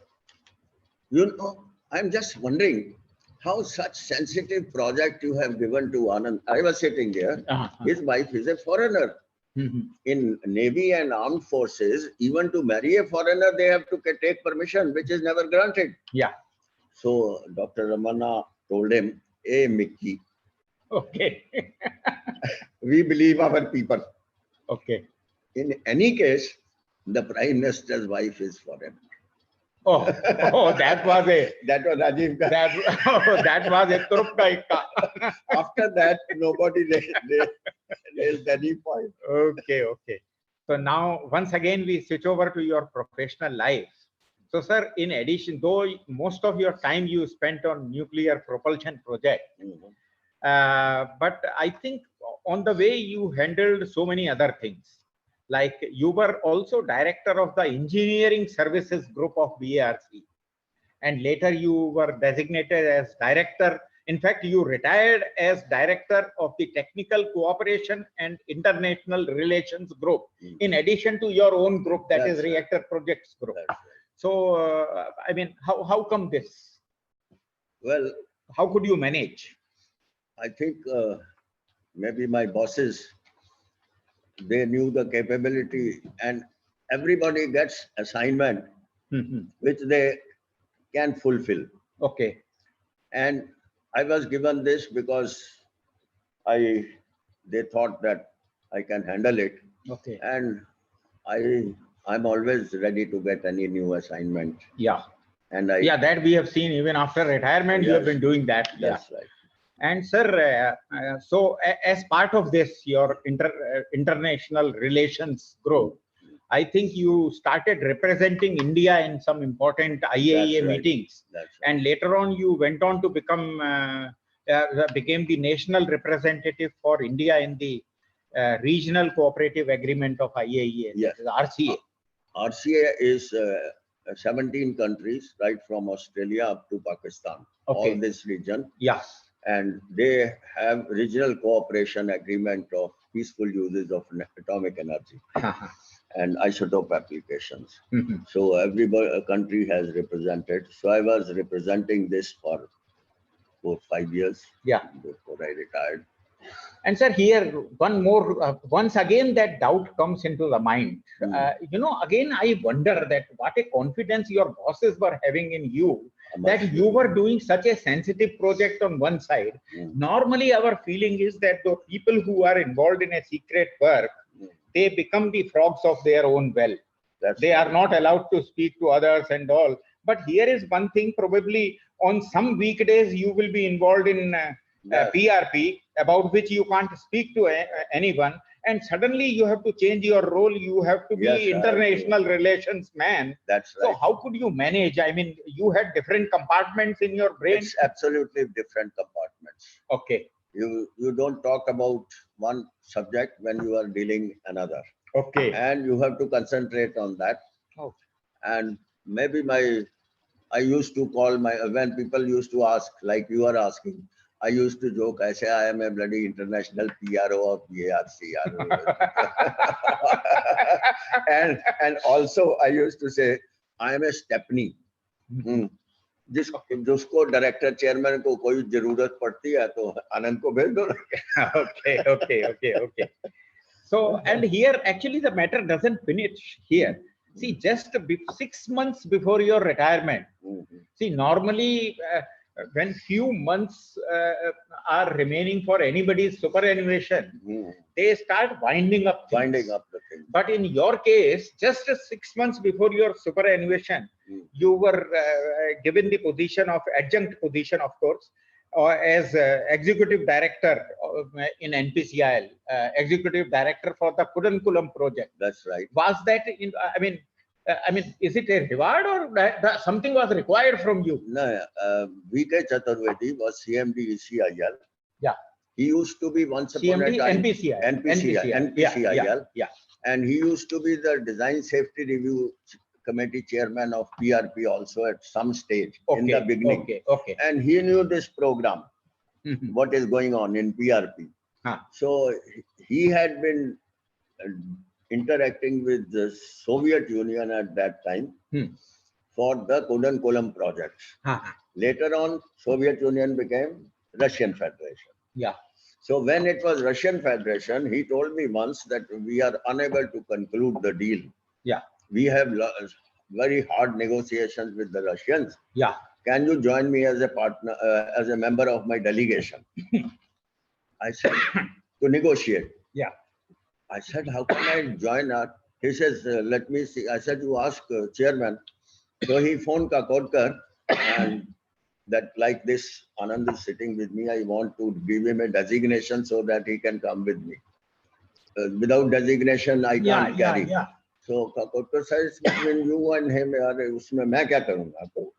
[SPEAKER 4] you know, I'm just wondering how such sensitive project you have given to Anand. I was sitting there.
[SPEAKER 2] Uh-huh.
[SPEAKER 4] His wife is a foreigner.
[SPEAKER 2] Mhm.
[SPEAKER 4] In Navy and armed forces, even to marry a foreigner, they have to take permission, which is never granted.
[SPEAKER 2] Yeah.
[SPEAKER 4] So Dr. Ramana told him, hey, Mickey,
[SPEAKER 2] Okay.
[SPEAKER 4] we believe our people.
[SPEAKER 2] Okay.
[SPEAKER 4] In any case, the Prime Minister's wife is foreigner.
[SPEAKER 2] Oh, that was a
[SPEAKER 4] That was Rajiv Gandhi.
[SPEAKER 2] that was a Turup ka ikka.
[SPEAKER 4] After that, nobody raised any point.
[SPEAKER 2] Okay. So now once again we switch over to your professional life. So sir, in addition, though most of your time you spent on nuclear propulsion project, but I think on the way you handled so many other things. Like you were also director of the engineering services group of BARC, and later you were designated as director. In fact, you retired as director of the technical cooperation and international relations group, in addition to your own group, that is
[SPEAKER 4] That's right.
[SPEAKER 2] reactor projects group.
[SPEAKER 4] That's right.
[SPEAKER 2] So, I mean, how come this?
[SPEAKER 4] Well,
[SPEAKER 2] How could you manage?
[SPEAKER 4] I think maybe my bosses, they knew the capability, and everybody gets assignment
[SPEAKER 2] Mhm.
[SPEAKER 4] which they can fulfill.
[SPEAKER 2] Okay.
[SPEAKER 4] And I was given this because they thought that I can handle it,
[SPEAKER 2] Okay.
[SPEAKER 4] and I'm always ready to get any new assignment.
[SPEAKER 2] Yeah.
[SPEAKER 4] And I,
[SPEAKER 2] Yeah, that we have seen even after retirement, you have
[SPEAKER 4] Yes.
[SPEAKER 2] been doing that. Yeah.
[SPEAKER 4] that's right.
[SPEAKER 2] And sir, so as part of this, your international relations group, I think you started representing India in some important IAEA
[SPEAKER 4] That's right.
[SPEAKER 2] meetings,
[SPEAKER 4] That's right.
[SPEAKER 2] and later on you went on to became the national representative for India in the Regional Cooperative Agreement of IAEA,
[SPEAKER 4] Yes.
[SPEAKER 2] that is RCA.
[SPEAKER 4] RCA is 17 countries, right from Australia up to Pakistan,
[SPEAKER 2] Okay.
[SPEAKER 4] all this region.
[SPEAKER 2] Yeah.
[SPEAKER 4] And they have regional cooperation agreement of peaceful uses of atomic energy and isotope applications.
[SPEAKER 2] Mhm.
[SPEAKER 4] So every country has represented. So I was representing this for 4 or 5 years
[SPEAKER 2] Yeah.
[SPEAKER 4] before I retired.
[SPEAKER 2] And sir, here one more, once again that doubt comes into the mind. Again, I wonder that what a confidence your bosses were having in you, that you were doing such a sensitive project on one side. Normally, our feeling is that the people who are involved in a secret work, they become the frogs of their own well. They are not allowed to speak to others and all. But here is one thing, probably on some weekdays, you will be involved in PRP, about which you can't speak to anyone, and suddenly you have to change your role. You have to be
[SPEAKER 4] Yes,
[SPEAKER 2] international relations man.
[SPEAKER 4] That's
[SPEAKER 2] So
[SPEAKER 4] right.
[SPEAKER 2] how could you manage? I mean, you had different compartments in your brain.
[SPEAKER 4] It's absolutely different compartments.
[SPEAKER 2] Okay.
[SPEAKER 4] You don't talk about one subject when you are dealing another,
[SPEAKER 2] Okay.
[SPEAKER 4] and you have to concentrate on that.
[SPEAKER 2] Oh.
[SPEAKER 4] And maybe I used to call when people used to ask, like you are asking, I used to joke, I say I am a bloody international PRO of PARC. and also I used to say I am a Stepney. जिसको director chairman को कोई जरूरत पड़ती है तो आनंद को भेज दो.
[SPEAKER 2] Okay. So, and here actually the matter doesn't finish here. See, just 6 months before your retirement, see, normally when few months are remaining for anybody's superannuation, they start winding up things.
[SPEAKER 4] The thing.
[SPEAKER 2] But in your case, just 6 months before your superannuation, you were given the position of adjunct position, of course, as executive director in NPCIL, executive director for the Kudankulam project.
[SPEAKER 4] That's right.
[SPEAKER 2] Was that I mean, is it a reward or that something was required from you?
[SPEAKER 4] No, V.K. Chaturvedi was CMD ECIL.
[SPEAKER 2] Yeah.
[SPEAKER 4] He used to be once upon a time NPCIL.
[SPEAKER 2] Yeah.
[SPEAKER 4] And he used to be the Design Safety Review Committee chairman of PRP also at some stage in the beginning.
[SPEAKER 2] Okay.
[SPEAKER 4] And he knew this program, what is going on in PRP. So he had been interacting with the Soviet Union at that time for the Kudankulam project. Later on, Soviet Union became Russian Federation.
[SPEAKER 2] Yeah.
[SPEAKER 4] So when it was Russian Federation, he told me once that we are unable to conclude the deal.
[SPEAKER 2] Yeah.
[SPEAKER 4] We have very hard negotiations with the Russians.
[SPEAKER 2] Yeah.
[SPEAKER 4] Can you join me as a partner, as a member of my delegation? I said, to negotiate.
[SPEAKER 2] Yeah.
[SPEAKER 4] I said, how can I join her? He says, let me see. I said, you ask chairman. So he phoned Kakodkar and that like this, Anand is sitting with me. I want to give him a designation so that he can come with me. Without designation, I can't carry.
[SPEAKER 2] Yeah.
[SPEAKER 4] So Kakodkar says, between you and him, usme main kya karunga?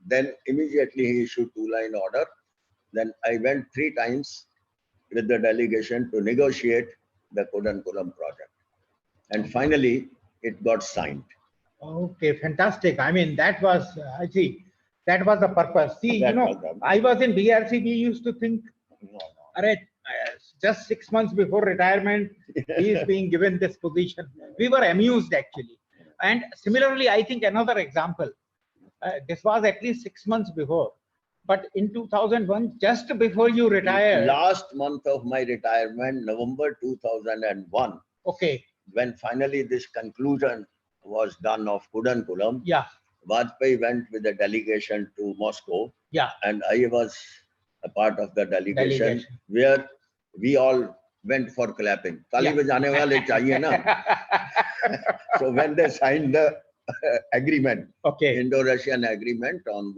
[SPEAKER 4] Then immediately he issued 2-line order. Then I went 3 times with the delegation to negotiate the Kudankulam project. And finally, it got signed.
[SPEAKER 2] Okay, fantastic. I mean, that was, I see, that was the purpose. See,
[SPEAKER 4] That
[SPEAKER 2] you know,
[SPEAKER 4] was the-
[SPEAKER 2] I was in BRC, we used to think,
[SPEAKER 4] No.
[SPEAKER 2] just 6 months before retirement, he is being given this position. We were amused actually. And similarly, I think another example, This was at least 6 months before. But in 2001, just before you retired,
[SPEAKER 4] Last month of my retirement, November 2001,
[SPEAKER 2] okay,
[SPEAKER 4] when finally this conclusion was done of Kudankulam,
[SPEAKER 2] yeah,
[SPEAKER 4] Vajpayee went with a delegation to Moscow,
[SPEAKER 2] yeah,
[SPEAKER 4] and I was a part of the delegation,
[SPEAKER 2] Delegation.
[SPEAKER 4] where we all went for clapping. Tali
[SPEAKER 2] Yeah.
[SPEAKER 4] bajane wale chahiye na. So when they signed the agreement,
[SPEAKER 2] okay,
[SPEAKER 4] Indo-Russian agreement on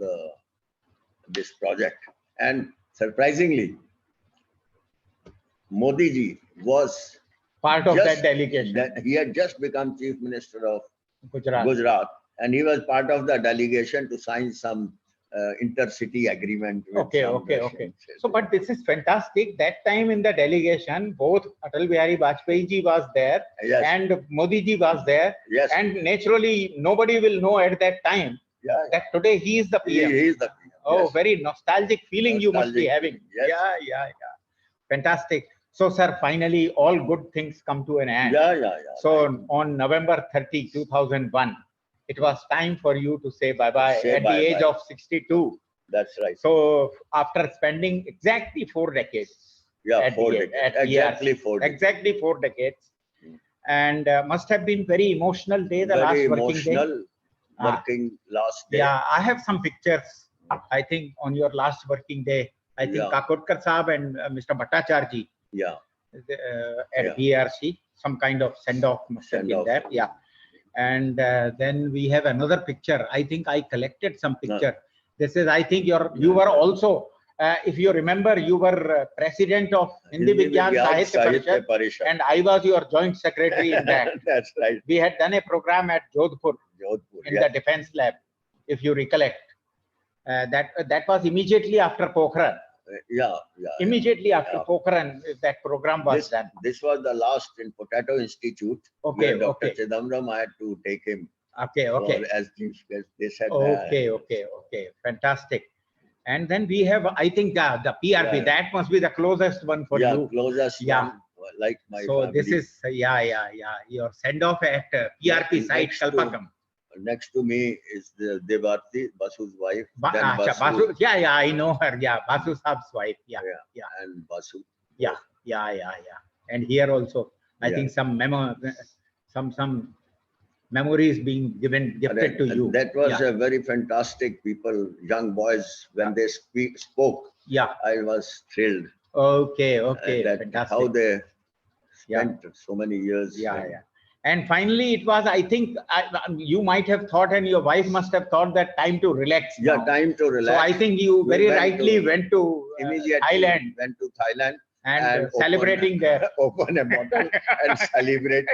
[SPEAKER 4] this project, and surprisingly, Modi ji was
[SPEAKER 2] part of
[SPEAKER 4] just
[SPEAKER 2] that delegation,
[SPEAKER 4] he had just become Chief Minister of
[SPEAKER 2] Gujarat.
[SPEAKER 4] Gujarat, and he was part of the delegation to sign some intercity agreement. With
[SPEAKER 2] Okay,
[SPEAKER 4] some
[SPEAKER 2] okay,
[SPEAKER 4] Russian
[SPEAKER 2] okay.
[SPEAKER 4] state.
[SPEAKER 2] So, but this is fantastic. That time in the delegation, both Atal Bihari Vajpayee ji was there
[SPEAKER 4] Yes,
[SPEAKER 2] and Modi ji was there.
[SPEAKER 4] yes,
[SPEAKER 2] And naturally, nobody will know at that time
[SPEAKER 4] yeah,
[SPEAKER 2] that today he is the
[SPEAKER 4] he
[SPEAKER 2] PM.
[SPEAKER 4] is the PM.
[SPEAKER 2] Oh,
[SPEAKER 4] Yes.
[SPEAKER 2] very nostalgic feeling you must be
[SPEAKER 4] Nostalgic
[SPEAKER 2] having.
[SPEAKER 4] feeling, yes.
[SPEAKER 2] Yeah, yeah, yeah. Fantastic. So, sir, finally, all good things come to an end.
[SPEAKER 4] Yeah, yeah, yeah.
[SPEAKER 2] So, on November 30, 2001, it was time for you to say bye-bye
[SPEAKER 4] Say
[SPEAKER 2] at the age
[SPEAKER 4] bye-bye.
[SPEAKER 2] of 62.
[SPEAKER 4] That's right.
[SPEAKER 2] So, after spending exactly 4 decades,
[SPEAKER 4] Yeah,
[SPEAKER 2] at
[SPEAKER 4] 4
[SPEAKER 2] the-
[SPEAKER 4] decades.
[SPEAKER 2] at
[SPEAKER 4] Exactly
[SPEAKER 2] ERC,
[SPEAKER 4] 4 decades.
[SPEAKER 2] exactly 4 decades, and must have been very emotional day, the
[SPEAKER 4] Very
[SPEAKER 2] last working day.
[SPEAKER 4] emotional
[SPEAKER 2] Ah.
[SPEAKER 4] working last day.
[SPEAKER 2] Yeah, I have some pictures. I think on your last working day, I think
[SPEAKER 4] Yeah.
[SPEAKER 2] Kakotkar Saab and Mr. Bhattacharya
[SPEAKER 4] Yeah,
[SPEAKER 2] at BRC, some kind of send-off must have been
[SPEAKER 4] Send-off.
[SPEAKER 2] there. Yeah. And then we have another picture. I think I collected some picture. This is, I think you were also, if you remember, you were president of Hindi Vigyan Sahitya Parishad,
[SPEAKER 4] Parishad.
[SPEAKER 2] and I was your joint secretary in that.
[SPEAKER 4] That's right.
[SPEAKER 2] We had done a program at Jodhpur
[SPEAKER 4] Jodhpur.
[SPEAKER 2] in
[SPEAKER 4] Yeah.
[SPEAKER 2] the defense lab, if you recollect. That was immediately after Pokhran.
[SPEAKER 4] Yeah, yeah.
[SPEAKER 2] Immediately after
[SPEAKER 4] Yeah.
[SPEAKER 2] Pokhran, that program was done.
[SPEAKER 4] This was the last in Potato Institute.
[SPEAKER 2] Okay,
[SPEAKER 4] where Dr.
[SPEAKER 2] okay.
[SPEAKER 4] Chidambaram, I had to take him
[SPEAKER 2] Okay, okay.
[SPEAKER 4] as chief guest. They said,
[SPEAKER 2] Okay, okay, okay. Fantastic. And then we have, I think, the PRP.
[SPEAKER 4] Yeah.
[SPEAKER 2] That must be the closest one for
[SPEAKER 4] yeah,
[SPEAKER 2] you.
[SPEAKER 4] closest
[SPEAKER 2] Yeah.
[SPEAKER 4] one, like my
[SPEAKER 2] So
[SPEAKER 4] family.
[SPEAKER 2] this is, yeah. Your send-off at PRP site,
[SPEAKER 4] Next to-
[SPEAKER 2] Kalpakam.
[SPEAKER 4] Next to me is the Devarti, Basu's wife. then
[SPEAKER 2] Acha,
[SPEAKER 4] Basu,
[SPEAKER 2] Basu, yeah, I know her. Yeah, Basu Saab's wife. Yeah,
[SPEAKER 4] and Basu.
[SPEAKER 2] yeah. And here also, I
[SPEAKER 4] Yeah.
[SPEAKER 2] think some some memories being gifted to
[SPEAKER 4] And
[SPEAKER 2] you.
[SPEAKER 4] that was
[SPEAKER 2] Yeah.
[SPEAKER 4] a very fantastic people, young boys, when they spoke,
[SPEAKER 2] Yeah.
[SPEAKER 4] I was thrilled.
[SPEAKER 2] Okay, okay.
[SPEAKER 4] That
[SPEAKER 2] Fantastic.
[SPEAKER 4] how they
[SPEAKER 2] Yeah.
[SPEAKER 4] spent so many years.
[SPEAKER 2] Yeah. And finally, it was, I think, you might have thought, and your wife must have thought, that time to relax.
[SPEAKER 4] Yeah,
[SPEAKER 2] now.
[SPEAKER 4] time to
[SPEAKER 2] So
[SPEAKER 4] relax.
[SPEAKER 2] I think you
[SPEAKER 4] We
[SPEAKER 2] very
[SPEAKER 4] went
[SPEAKER 2] rightly
[SPEAKER 4] to-
[SPEAKER 2] went to
[SPEAKER 4] Immediately
[SPEAKER 2] Thailand
[SPEAKER 4] went to Thailand
[SPEAKER 2] and
[SPEAKER 4] and
[SPEAKER 2] celebrating there.
[SPEAKER 4] open a bottle and celebrate.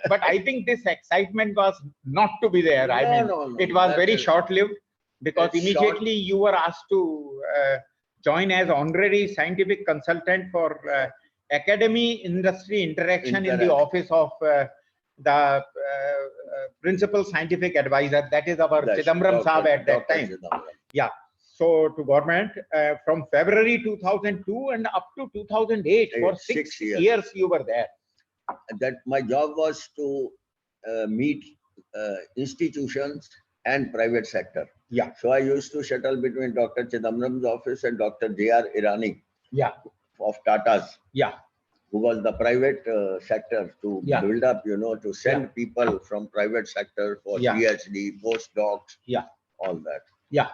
[SPEAKER 2] But I think this excitement was not to be there. I mean,
[SPEAKER 4] No,
[SPEAKER 2] it was
[SPEAKER 4] that
[SPEAKER 2] very
[SPEAKER 4] is-
[SPEAKER 2] short-lived, because
[SPEAKER 4] It's
[SPEAKER 2] immediately you were asked to join as honorary scientific consultant for academy industry interaction in the
[SPEAKER 4] Interaction.
[SPEAKER 2] office of the principal scientific advisor. That is our
[SPEAKER 4] That's
[SPEAKER 2] Chidambaram Saab at that
[SPEAKER 4] Dr.
[SPEAKER 2] time.
[SPEAKER 4] Chidambaram.
[SPEAKER 2] So to government from February 2002 and up to 2008, for 6
[SPEAKER 4] 6 years.
[SPEAKER 2] years you were there.
[SPEAKER 4] That my job was to meet institutions and private sector.
[SPEAKER 2] Yeah.
[SPEAKER 4] So I used to shuttle between Dr. Chidambaram's office and Dr. J.R. Irani
[SPEAKER 2] Yeah,
[SPEAKER 4] of Tata's,
[SPEAKER 2] yeah,
[SPEAKER 4] who was the private sector to
[SPEAKER 2] Yeah.
[SPEAKER 4] build up, to send people from private sector for
[SPEAKER 2] Yeah.
[SPEAKER 4] PhD, postdocs,
[SPEAKER 2] Yeah.
[SPEAKER 4] all that.
[SPEAKER 2] yeah.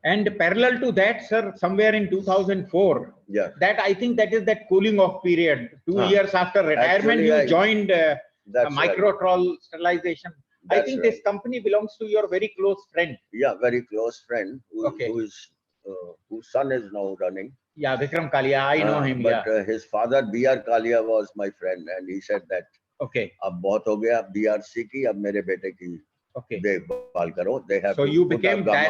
[SPEAKER 2] And parallel to that, sir, somewhere in 2004,
[SPEAKER 4] Yeah.
[SPEAKER 2] that I think that is that cooling off period. 2
[SPEAKER 4] Ah.
[SPEAKER 2] years after retirement,
[SPEAKER 4] Actually,
[SPEAKER 2] you
[SPEAKER 4] I-
[SPEAKER 2] joined
[SPEAKER 4] That's right.
[SPEAKER 2] Microtrol Sterilization. I
[SPEAKER 4] That's
[SPEAKER 2] think
[SPEAKER 4] right.
[SPEAKER 2] this company belongs to your very close friend.
[SPEAKER 4] Yeah, very close friend
[SPEAKER 2] Okay.
[SPEAKER 4] whose son is now running.
[SPEAKER 2] Yeah, Vikram Kalia. I know him.
[SPEAKER 4] But
[SPEAKER 2] Yeah.
[SPEAKER 4] his father B.R. Kalia was my friend, and he said that
[SPEAKER 2] Okay.
[SPEAKER 4] अब बहुत हो गया BRC की, अब मेरे बेटे की
[SPEAKER 2] Okay.
[SPEAKER 4] देखभाल करो. They have
[SPEAKER 2] So
[SPEAKER 4] to
[SPEAKER 2] you
[SPEAKER 4] put
[SPEAKER 2] became
[SPEAKER 4] up Gamma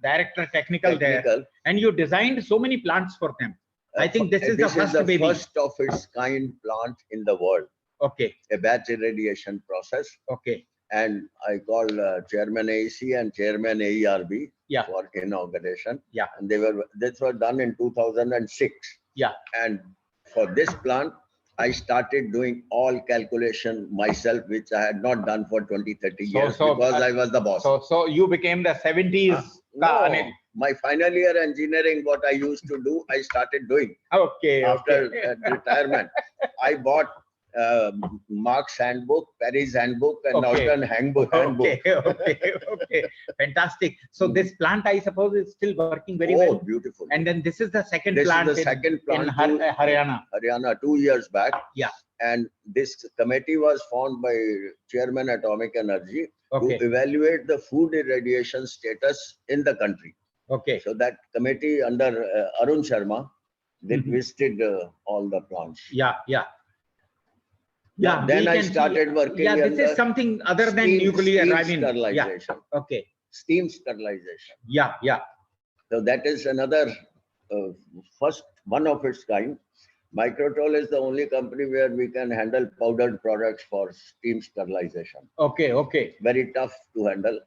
[SPEAKER 2] director
[SPEAKER 4] plant.
[SPEAKER 2] technical there,
[SPEAKER 4] Technical.
[SPEAKER 2] and you designed so many plants for them. I think this is the first baby.
[SPEAKER 4] first of its kind plant in the world,
[SPEAKER 2] Okay.
[SPEAKER 4] a batch irradiation process.
[SPEAKER 2] Okay.
[SPEAKER 4] And I called Chairman AEC and Chairman AERB
[SPEAKER 2] Yeah.
[SPEAKER 4] for inauguration.
[SPEAKER 2] Yeah.
[SPEAKER 4] And this was done in 2006.
[SPEAKER 2] Yeah.
[SPEAKER 4] And for this plant, I started doing all calculation myself, which I had not done for 20, 30 years because I was the boss.
[SPEAKER 2] So you became the 70s.
[SPEAKER 4] No, my final year engineering, what I used to do, I started doing.
[SPEAKER 2] Okay.
[SPEAKER 4] After retirement. I bought Mark's handbook, Perry's handbook, and Norton handbook.
[SPEAKER 2] Okay. Fantastic. So this plant, I suppose, is still working very well.
[SPEAKER 4] Oh, beautiful.
[SPEAKER 2] And then this is the second
[SPEAKER 4] This
[SPEAKER 2] plant
[SPEAKER 4] is the second plant
[SPEAKER 2] in Haryana.
[SPEAKER 4] Haryana 2 years back.
[SPEAKER 2] Yeah.
[SPEAKER 4] And this committee was formed by Chairman Atomic Energy
[SPEAKER 2] Okay.
[SPEAKER 4] to evaluate the food irradiation status in the country.
[SPEAKER 2] Okay.
[SPEAKER 4] So that committee under Arun Sharma, they visited all the plants.
[SPEAKER 2] Yeah.
[SPEAKER 4] Then I started working.
[SPEAKER 2] Yeah, this is something other than nuclear.
[SPEAKER 4] Steam
[SPEAKER 2] I mean,
[SPEAKER 4] sterilization.
[SPEAKER 2] Yeah. Okay.
[SPEAKER 4] Steam sterilization.
[SPEAKER 2] Yeah.
[SPEAKER 4] So that is another first one of its kind. Microtol is the only company where we can handle powdered products for steam sterilization.
[SPEAKER 2] Okay.
[SPEAKER 4] Very tough to handle,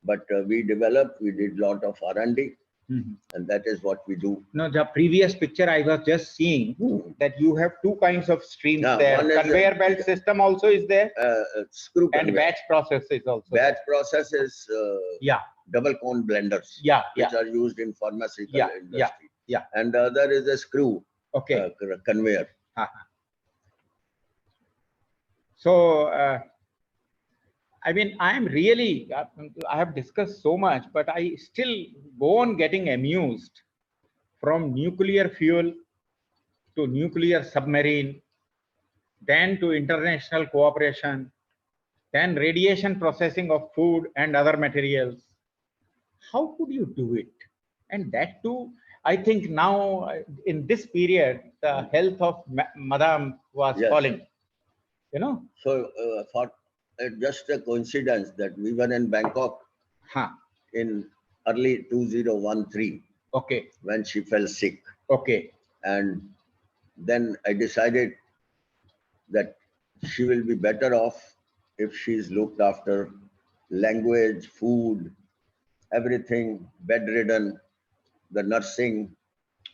[SPEAKER 4] but we did lot of R&D, and that is what we do.
[SPEAKER 2] No, the previous picture I was just seeing that you have two kinds of streams there.
[SPEAKER 4] One is
[SPEAKER 2] Conveyor belt system also is there,
[SPEAKER 4] Screw
[SPEAKER 2] and
[SPEAKER 4] conveyor.
[SPEAKER 2] batch process is also.
[SPEAKER 4] Batch process is
[SPEAKER 2] Yeah.
[SPEAKER 4] double cone blenders,
[SPEAKER 2] Yeah.
[SPEAKER 4] which are used in pharmaceutical industry.
[SPEAKER 2] Yeah.
[SPEAKER 4] And the other is a screw
[SPEAKER 2] Okay.
[SPEAKER 4] conveyor.
[SPEAKER 2] So, I mean, I am really, I have discussed so much, but I still go on getting amused from nuclear fuel to nuclear submarine, then to international cooperation, then radiation processing of food and other materials. How could you do it? And that too, I think now in this period, the health of Madame was falling, you know.
[SPEAKER 4] So for just a coincidence that we were in Bangkok in early 2013
[SPEAKER 2] Okay.
[SPEAKER 4] when she fell sick.
[SPEAKER 2] Okay.
[SPEAKER 4] And then I decided that she will be better off if she's looked after, language, food, everything, bedridden, the nursing,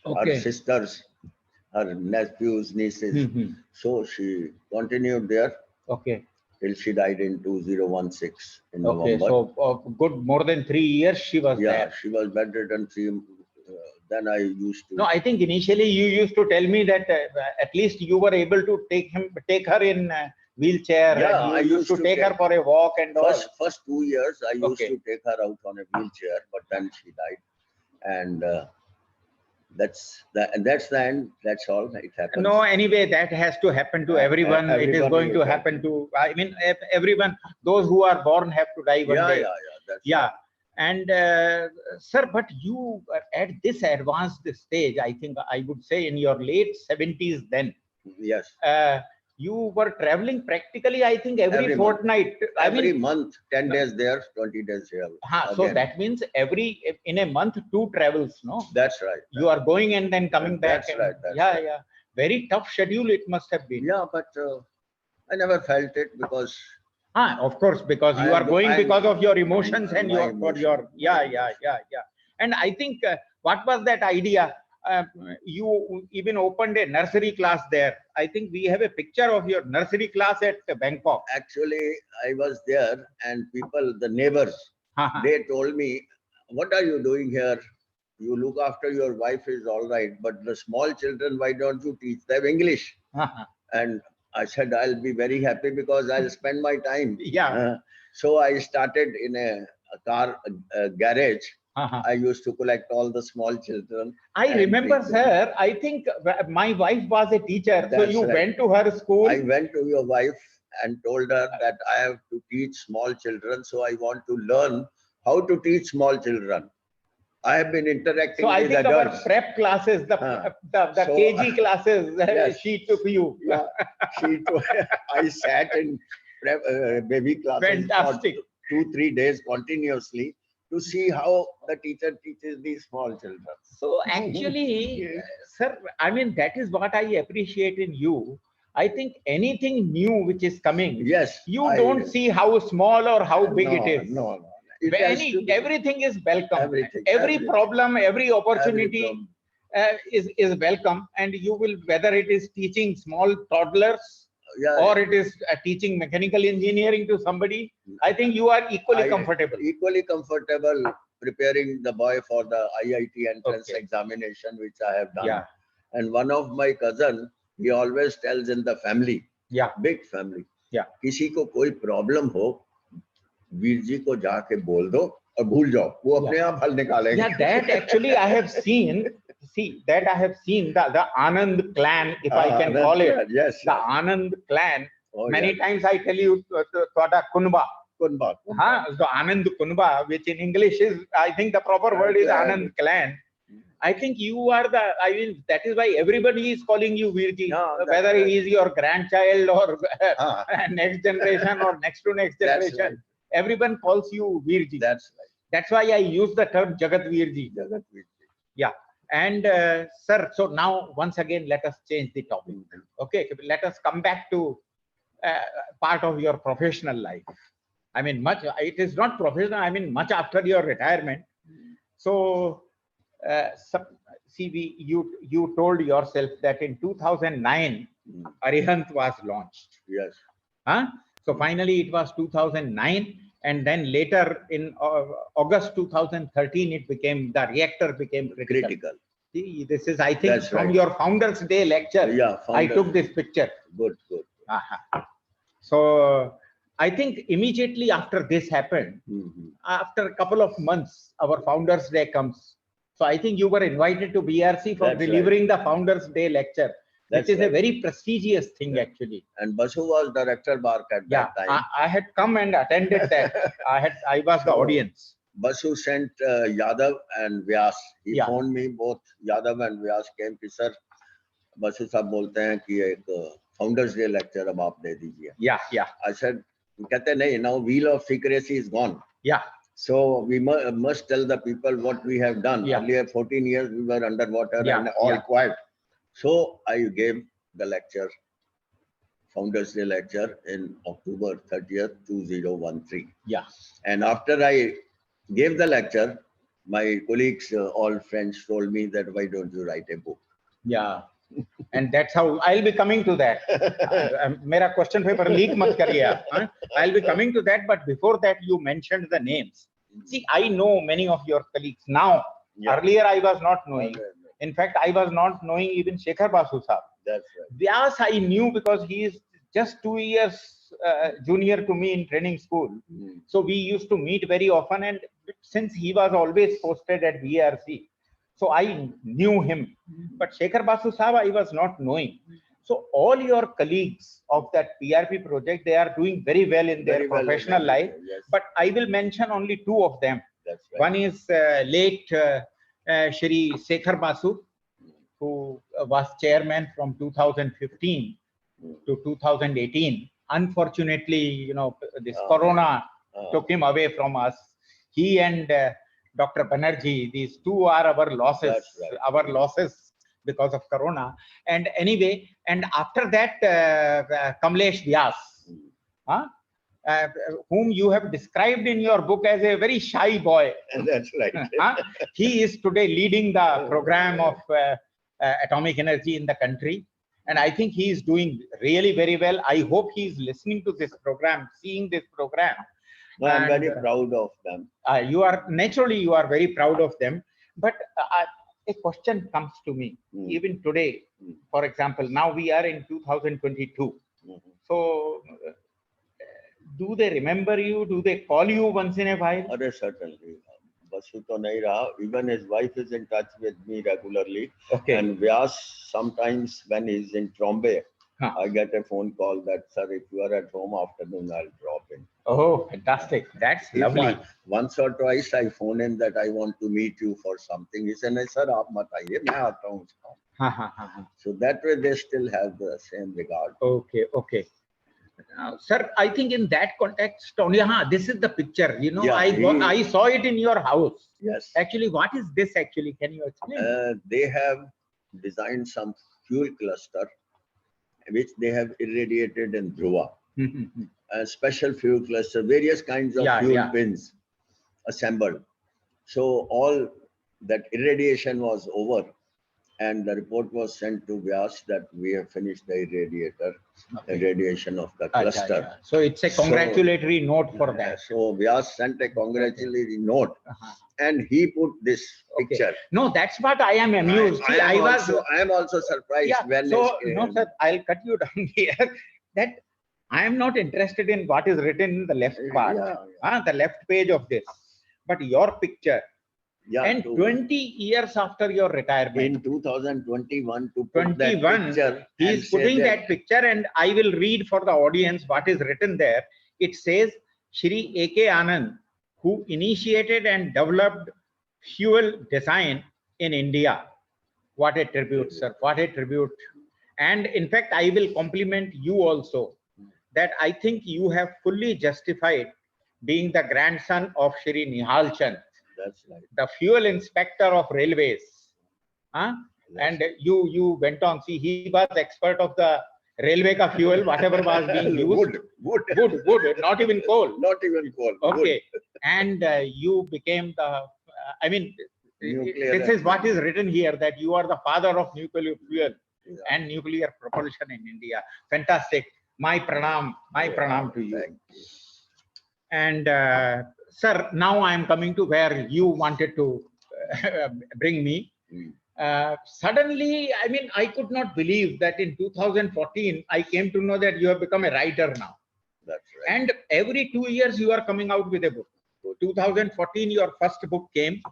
[SPEAKER 4] her sisters, her nephews, nieces. So she continued there
[SPEAKER 2] Okay.
[SPEAKER 4] till she died in 2016 in
[SPEAKER 2] Okay.
[SPEAKER 4] November.
[SPEAKER 2] So good more than 3 years she was there.
[SPEAKER 4] She was bedridden. Then I used to.
[SPEAKER 2] No, I think initially you used to tell me that at least you were able to take her in wheelchair.
[SPEAKER 4] Yeah,
[SPEAKER 2] and
[SPEAKER 4] I
[SPEAKER 2] you used to take her for a walk and all.
[SPEAKER 4] First 2 years, I used to take her out on a wheelchair, but then she died, and that's the end. That's all. It happens.
[SPEAKER 2] No, anyway, that has to happen to everyone. It is going to happen to. I mean, everyone. Those who are born have to die one day.
[SPEAKER 4] Yeah.
[SPEAKER 2] And sir, but you at this advanced stage, I think I would say in your late 70s then.
[SPEAKER 4] Yes.
[SPEAKER 2] You were traveling practically, I think, every fortnight.
[SPEAKER 4] Every month, 10 days there, 20 days here.
[SPEAKER 2] So that means in a month, 2 travels, no?
[SPEAKER 4] That's right.
[SPEAKER 2] You are going and then coming back.
[SPEAKER 4] That's right.
[SPEAKER 2] Yeah. Very tough schedule it must have been.
[SPEAKER 4] Yeah, but I never felt it because.
[SPEAKER 2] Of course, because you are going because of your emotions and yeah. And I think what was that idea? You even opened a nursery class there. I think we have a picture of your nursery class at Bangkok.
[SPEAKER 4] Actually, I was there and people, the neighbors, they told me, what are you doing here? You look after your wife is all right, but the small children, why don't you teach them English? And I said, I'll be very happy because I'll spend my time.
[SPEAKER 2] Yeah.
[SPEAKER 4] So I started in a car garage. I used to collect all the small children.
[SPEAKER 2] I remember, sir, I think my wife was a teacher. So you went to her school.
[SPEAKER 4] I went to your wife and told her that I have to teach small children. So I want to learn how to teach small children. I have been interacting with adults.
[SPEAKER 2] So I think our prep classes, the KG classes, yes. She took you.
[SPEAKER 4] Yeah, I sat in prep, baby classes for 2-3 days continuously to see how the teacher teaches these small children.
[SPEAKER 2] So actually, sir, I mean, that is what I appreciate in you. I think anything new which is coming, you don't see how small or how big it is.
[SPEAKER 4] No.
[SPEAKER 2] Everything is welcome. Every problem, every opportunity, is welcome, and you will, whether it is teaching small toddlers
[SPEAKER 4] Yeah,
[SPEAKER 2] or it is teaching mechanical engineering to somebody, I think you are equally comfortable.
[SPEAKER 4] Equally comfortable preparing the boy for the IIT entrance
[SPEAKER 2] Okay.
[SPEAKER 4] examination, which I have done.
[SPEAKER 2] Yeah,
[SPEAKER 4] And one of my cousin, he always tells in the family,
[SPEAKER 2] yeah,
[SPEAKER 4] big family,
[SPEAKER 2] yeah.
[SPEAKER 4] किसी को कोई problem हो, वीर जी को जाके बोल दो और भूल जाओ, वो अपने आप हल निकालेंगे.
[SPEAKER 2] Yeah, that actually I have seen. See, that I have seen the Anand clan, if I can call it.
[SPEAKER 4] Yes.
[SPEAKER 2] The Anand clan.
[SPEAKER 4] Oh,
[SPEAKER 2] Many
[SPEAKER 4] yeah.
[SPEAKER 2] times I tell you, Toda Kunba.
[SPEAKER 4] Kunba.
[SPEAKER 2] So Anand Kunba, which in English is, I think the proper word is Anand clan. I think you are the, I mean, that is why everybody is calling you Virji,
[SPEAKER 4] No, that's
[SPEAKER 2] whether
[SPEAKER 4] right.
[SPEAKER 2] he is your grandchild or
[SPEAKER 4] Ah,
[SPEAKER 2] next generation or next to next
[SPEAKER 4] That's
[SPEAKER 2] generation. Everyone calls you Virji.
[SPEAKER 4] that's right.
[SPEAKER 2] That's why I use the term Jagat Virji.
[SPEAKER 4] Jagat Virji.
[SPEAKER 2] Yeah. And sir, so now once again, let us change the topic. Okay, let us come back to part of your professional life. I mean, it is not professional, I mean, much after your retirement. So, see, you told yourself that in 2009, Arihant was launched.
[SPEAKER 4] Yes.
[SPEAKER 2] Huh? So finally it was 2009, and then later in August 2013, it became, the reactor became critical.
[SPEAKER 4] Critical.
[SPEAKER 2] See, this is, I think,
[SPEAKER 4] That's
[SPEAKER 2] from
[SPEAKER 4] right.
[SPEAKER 2] your Founders Day lecture,
[SPEAKER 4] Yeah.
[SPEAKER 2] I
[SPEAKER 4] founder.
[SPEAKER 2] took this picture.
[SPEAKER 4] Good, good.
[SPEAKER 2] So I think immediately after this happened, after a couple of months, our Founders Day comes. So I think you were invited to BRC for
[SPEAKER 4] That's right.
[SPEAKER 2] delivering the Founders Day lecture,
[SPEAKER 4] That's
[SPEAKER 2] which is a
[SPEAKER 4] right.
[SPEAKER 2] very prestigious thing,
[SPEAKER 4] Yeah.
[SPEAKER 2] actually.
[SPEAKER 4] And Basu was director Bark at
[SPEAKER 2] Yeah,
[SPEAKER 4] that time.
[SPEAKER 2] I had come and attended that. I was the
[SPEAKER 4] So,
[SPEAKER 2] audience.
[SPEAKER 4] Basu sent Yadav and Vyas. He
[SPEAKER 2] Yeah.
[SPEAKER 4] phoned me, both Yadav and Vyas came कि sir, Basu साहब बोलते हैं कि एक Founders Day lecture अब आप दे दीजिए.
[SPEAKER 2] Yeah, yeah,
[SPEAKER 4] I said, कहते नहीं, now wheel of secrecy is gone.
[SPEAKER 2] yeah,
[SPEAKER 4] So we must tell the people what we have done.
[SPEAKER 2] Yeah.
[SPEAKER 4] Earlier 14 years we were underwater
[SPEAKER 2] Yeah,
[SPEAKER 4] and all
[SPEAKER 2] yeah.
[SPEAKER 4] quiet. So I gave the lecture, Founders Day lecture in October 30th, 2013.
[SPEAKER 2] yeah.
[SPEAKER 4] And after I gave the lecture, my colleagues, all friends told me that why don't you write a book?
[SPEAKER 2] Yeah, and that's how I'll be coming to that. Mera question paper leak mat kariye. Huh? I'll be coming to that, but before that, you mentioned the names. See, I know many of your colleagues now.
[SPEAKER 4] Yeah.
[SPEAKER 2] Earlier, I was not knowing. In fact, I was not knowing even Shekhar Basu Saab.
[SPEAKER 4] That's right.
[SPEAKER 2] Vyas I knew because he is just 2 years junior to me in training school. So we used to meet very often, and since he was always posted at BRC, so I knew him. But Shekhar Basu Saab I was not knowing. So all your colleagues of that PRP project, they are doing very well in their
[SPEAKER 4] Very well,
[SPEAKER 2] professional
[SPEAKER 4] very
[SPEAKER 2] life.
[SPEAKER 4] well, yes.
[SPEAKER 2] But I will mention only two of them.
[SPEAKER 4] That's right.
[SPEAKER 2] One is late Shri Shekhar Basu, who was chairman from 2015 to 2018. Unfortunately, you know, this Corona took him away from us. He and Dr. Banerjee, these two are our losses,
[SPEAKER 4] That's right.
[SPEAKER 2] our losses because of Corona. And anyway, and after that, Kamlesh Vyas, whom you have described in your book as a very shy boy.
[SPEAKER 4] That's right.
[SPEAKER 2] He is today leading the program of atomic energy in the country. And I think he is doing really very well. I hope he is listening to this program, seeing this program.
[SPEAKER 4] No, I'm
[SPEAKER 2] And,
[SPEAKER 4] very proud of them.
[SPEAKER 2] you are very proud of them. But a question comes to me, even today, for example, now we are in 2022. So do they remember you? Do they call you once in a while?
[SPEAKER 4] Certainly. Basu to nahi raha. Even his wife is in touch with me regularly.
[SPEAKER 2] Okay.
[SPEAKER 4] And Vyas, sometimes when he's in Trombay,
[SPEAKER 2] Huh.
[SPEAKER 4] I get a phone call that, sir, if you are at home afternoon, I'll drop in.
[SPEAKER 2] Oh, fantastic. That's
[SPEAKER 4] If
[SPEAKER 2] lovely.
[SPEAKER 4] once or twice I phone him that I want to meet you for something. He said, "No, sir, aap mat aiye, main aata hoon." So that way they still have the same regard.
[SPEAKER 2] Okay, okay. Sir, I think in that context, only, this is the picture. You know,
[SPEAKER 4] Yeah,
[SPEAKER 2] I saw it in your house.
[SPEAKER 4] Yes.
[SPEAKER 2] Actually, what is this actually? Can you explain?
[SPEAKER 4] They have designed some fuel cluster which they have irradiated in Dhruva. A special fuel cluster, various kinds of fuel pins assembled. So all that irradiation was over. and the report was sent to Vyas that we have finished the irradiation of the
[SPEAKER 2] Acha,
[SPEAKER 4] cluster.
[SPEAKER 2] acha. So it's a congratulatory note for that.
[SPEAKER 4] So Vyas sent a congratulatory note,
[SPEAKER 2] Uh-huh.
[SPEAKER 4] and he put this
[SPEAKER 2] Okay.
[SPEAKER 4] picture.
[SPEAKER 2] No, that's what I am amused. See, I
[SPEAKER 4] am also surprised
[SPEAKER 2] yeah.
[SPEAKER 4] when
[SPEAKER 2] So no, sir, I'll cut you down here. That I am not interested in what is written in the left part, the left page of this, but your picture. And 20 years after your retirement,
[SPEAKER 4] in 2021, to put that
[SPEAKER 2] 21,
[SPEAKER 4] picture,
[SPEAKER 2] he
[SPEAKER 4] and
[SPEAKER 2] is
[SPEAKER 4] say
[SPEAKER 2] putting that picture, and I will read for the audience what is written there. It says, Shri A.K. Anand, who initiated and developed fuel design in India. What a tribute, sir. What a tribute. And in fact, I will compliment you also that I think you have fully justified being the grandson of Shri Nihal Chand,
[SPEAKER 4] That's right.
[SPEAKER 2] the fuel inspector of railways. Huh?
[SPEAKER 4] Yes.
[SPEAKER 2] And you went on, see, he was expert of the railway ka fuel, whatever was being used. Wood, not even coal.
[SPEAKER 4] Not even coal.
[SPEAKER 2] Okay. And you became the, I mean,
[SPEAKER 4] Nuclear
[SPEAKER 2] this is what is written here, that you are the father of nuclear fuel and
[SPEAKER 4] Yeah.
[SPEAKER 2] nuclear propulsion in India. Fantastic. My pranam to you.
[SPEAKER 4] Thank you.
[SPEAKER 2] And sir, now I am coming to where you wanted to bring me. Suddenly, I mean, I could not believe that in 2014, I came to know that you have become a writer now.
[SPEAKER 4] That's right.
[SPEAKER 2] And every 2 years, you are coming out with a book. 2014, your first book came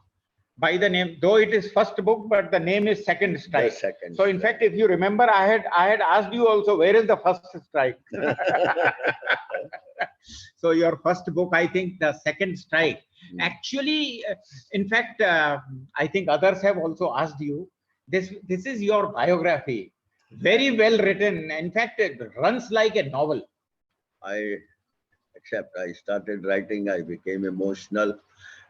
[SPEAKER 2] by the name, though it is first book, but the name is Second Strike.
[SPEAKER 4] The second
[SPEAKER 2] So in
[SPEAKER 4] strike.
[SPEAKER 2] fact, if you remember, I had asked you also, where is the first strike? So your first book, I think the Second Strike. Actually, in fact, I think others have also asked you, this is your biography. Very well written. In fact, it runs like a novel.
[SPEAKER 4] Except I started writing, I became emotional.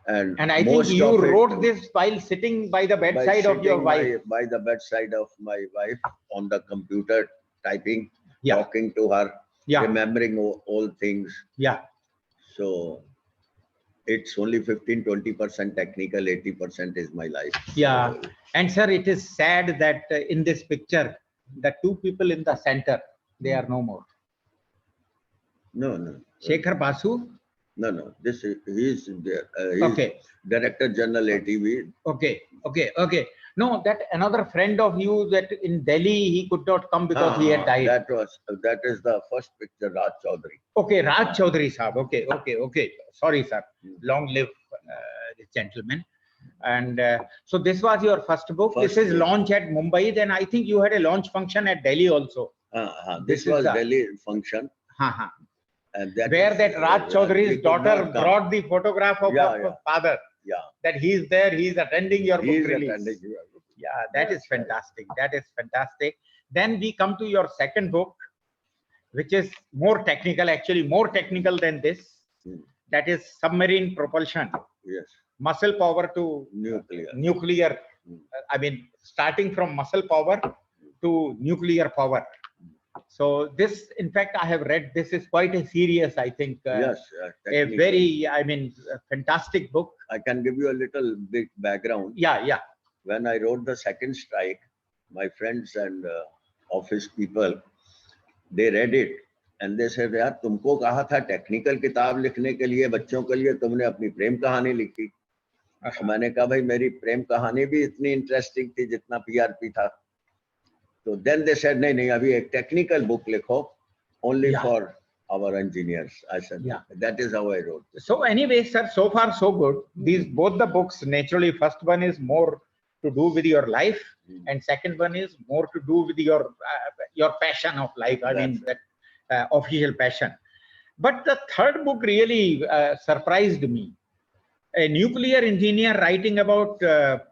[SPEAKER 4] And
[SPEAKER 2] I think
[SPEAKER 4] most
[SPEAKER 2] you
[SPEAKER 4] of it
[SPEAKER 2] wrote this while sitting by the
[SPEAKER 4] by
[SPEAKER 2] bedside of your
[SPEAKER 4] sitting
[SPEAKER 2] wife.
[SPEAKER 4] by the bedside of my wife on the computer, typing,
[SPEAKER 2] Yeah.
[SPEAKER 4] talking to her,
[SPEAKER 2] Yeah.
[SPEAKER 4] remembering old things.
[SPEAKER 2] Yeah.
[SPEAKER 4] So it's only 15-20% technical, 80% is my life.
[SPEAKER 2] Yeah.
[SPEAKER 4] So,
[SPEAKER 2] And sir, it is sad that in this picture, the two people in the center, they are no more.
[SPEAKER 4] no.
[SPEAKER 2] Shekhar Basu.
[SPEAKER 4] No. This is he's
[SPEAKER 2] Okay.
[SPEAKER 4] Director General ATV.
[SPEAKER 2] Okay. No, that another friend of you that in Delhi, he could not come because he had died.
[SPEAKER 4] That is the first picture, Raj Chaudhary.
[SPEAKER 2] Okay, Raj Chaudhary Sahab. Okay. Sorry, sir. Long live this gentleman. And so this was your first book. This is launch at Mumbai. Then I think you had a launch function at Delhi also.
[SPEAKER 4] This was Delhi function. And
[SPEAKER 2] Where that Raj Chaudhary's daughter brought the photograph of her father.
[SPEAKER 4] Yeah.
[SPEAKER 2] That he's there, he's attending your book release.
[SPEAKER 4] Attending your book.
[SPEAKER 2] Yeah, that is fantastic. That is fantastic. Then we come to your second book, which is more technical, actually more technical than this. That is submarine propulsion.
[SPEAKER 4] Yes.
[SPEAKER 2] Muscle power to nuclear. I mean, starting from muscle power to nuclear power. So this, in fact, I have read, this is quite a serious, I think,
[SPEAKER 4] yes,
[SPEAKER 2] a very, I mean, fantastic book.
[SPEAKER 4] I can give you a little bit background.
[SPEAKER 2] Yeah.
[SPEAKER 4] When I wrote the Second Strike, my friends and office people, they read it and they said, यार तुमको कहा था technical किताब लिखने के लिए बच्चों के लिए, तुमने अपनी प्रेम कहानी लिखी। मैंने कहा भाई मेरी प्रेम कहानी भी इतनी इंटरेस्टिंग थी जितना PRP था। So then they said, नहीं, अभी एक technical book लिखो, only for our engineers. I said, that is how I wrote.
[SPEAKER 2] So anyway, sir, so far so good. These both the books, naturally, first one is more to do with your life, and second one is more to do with your passion of life. I mean, that official passion. But the third book really surprised me. A nuclear engineer writing about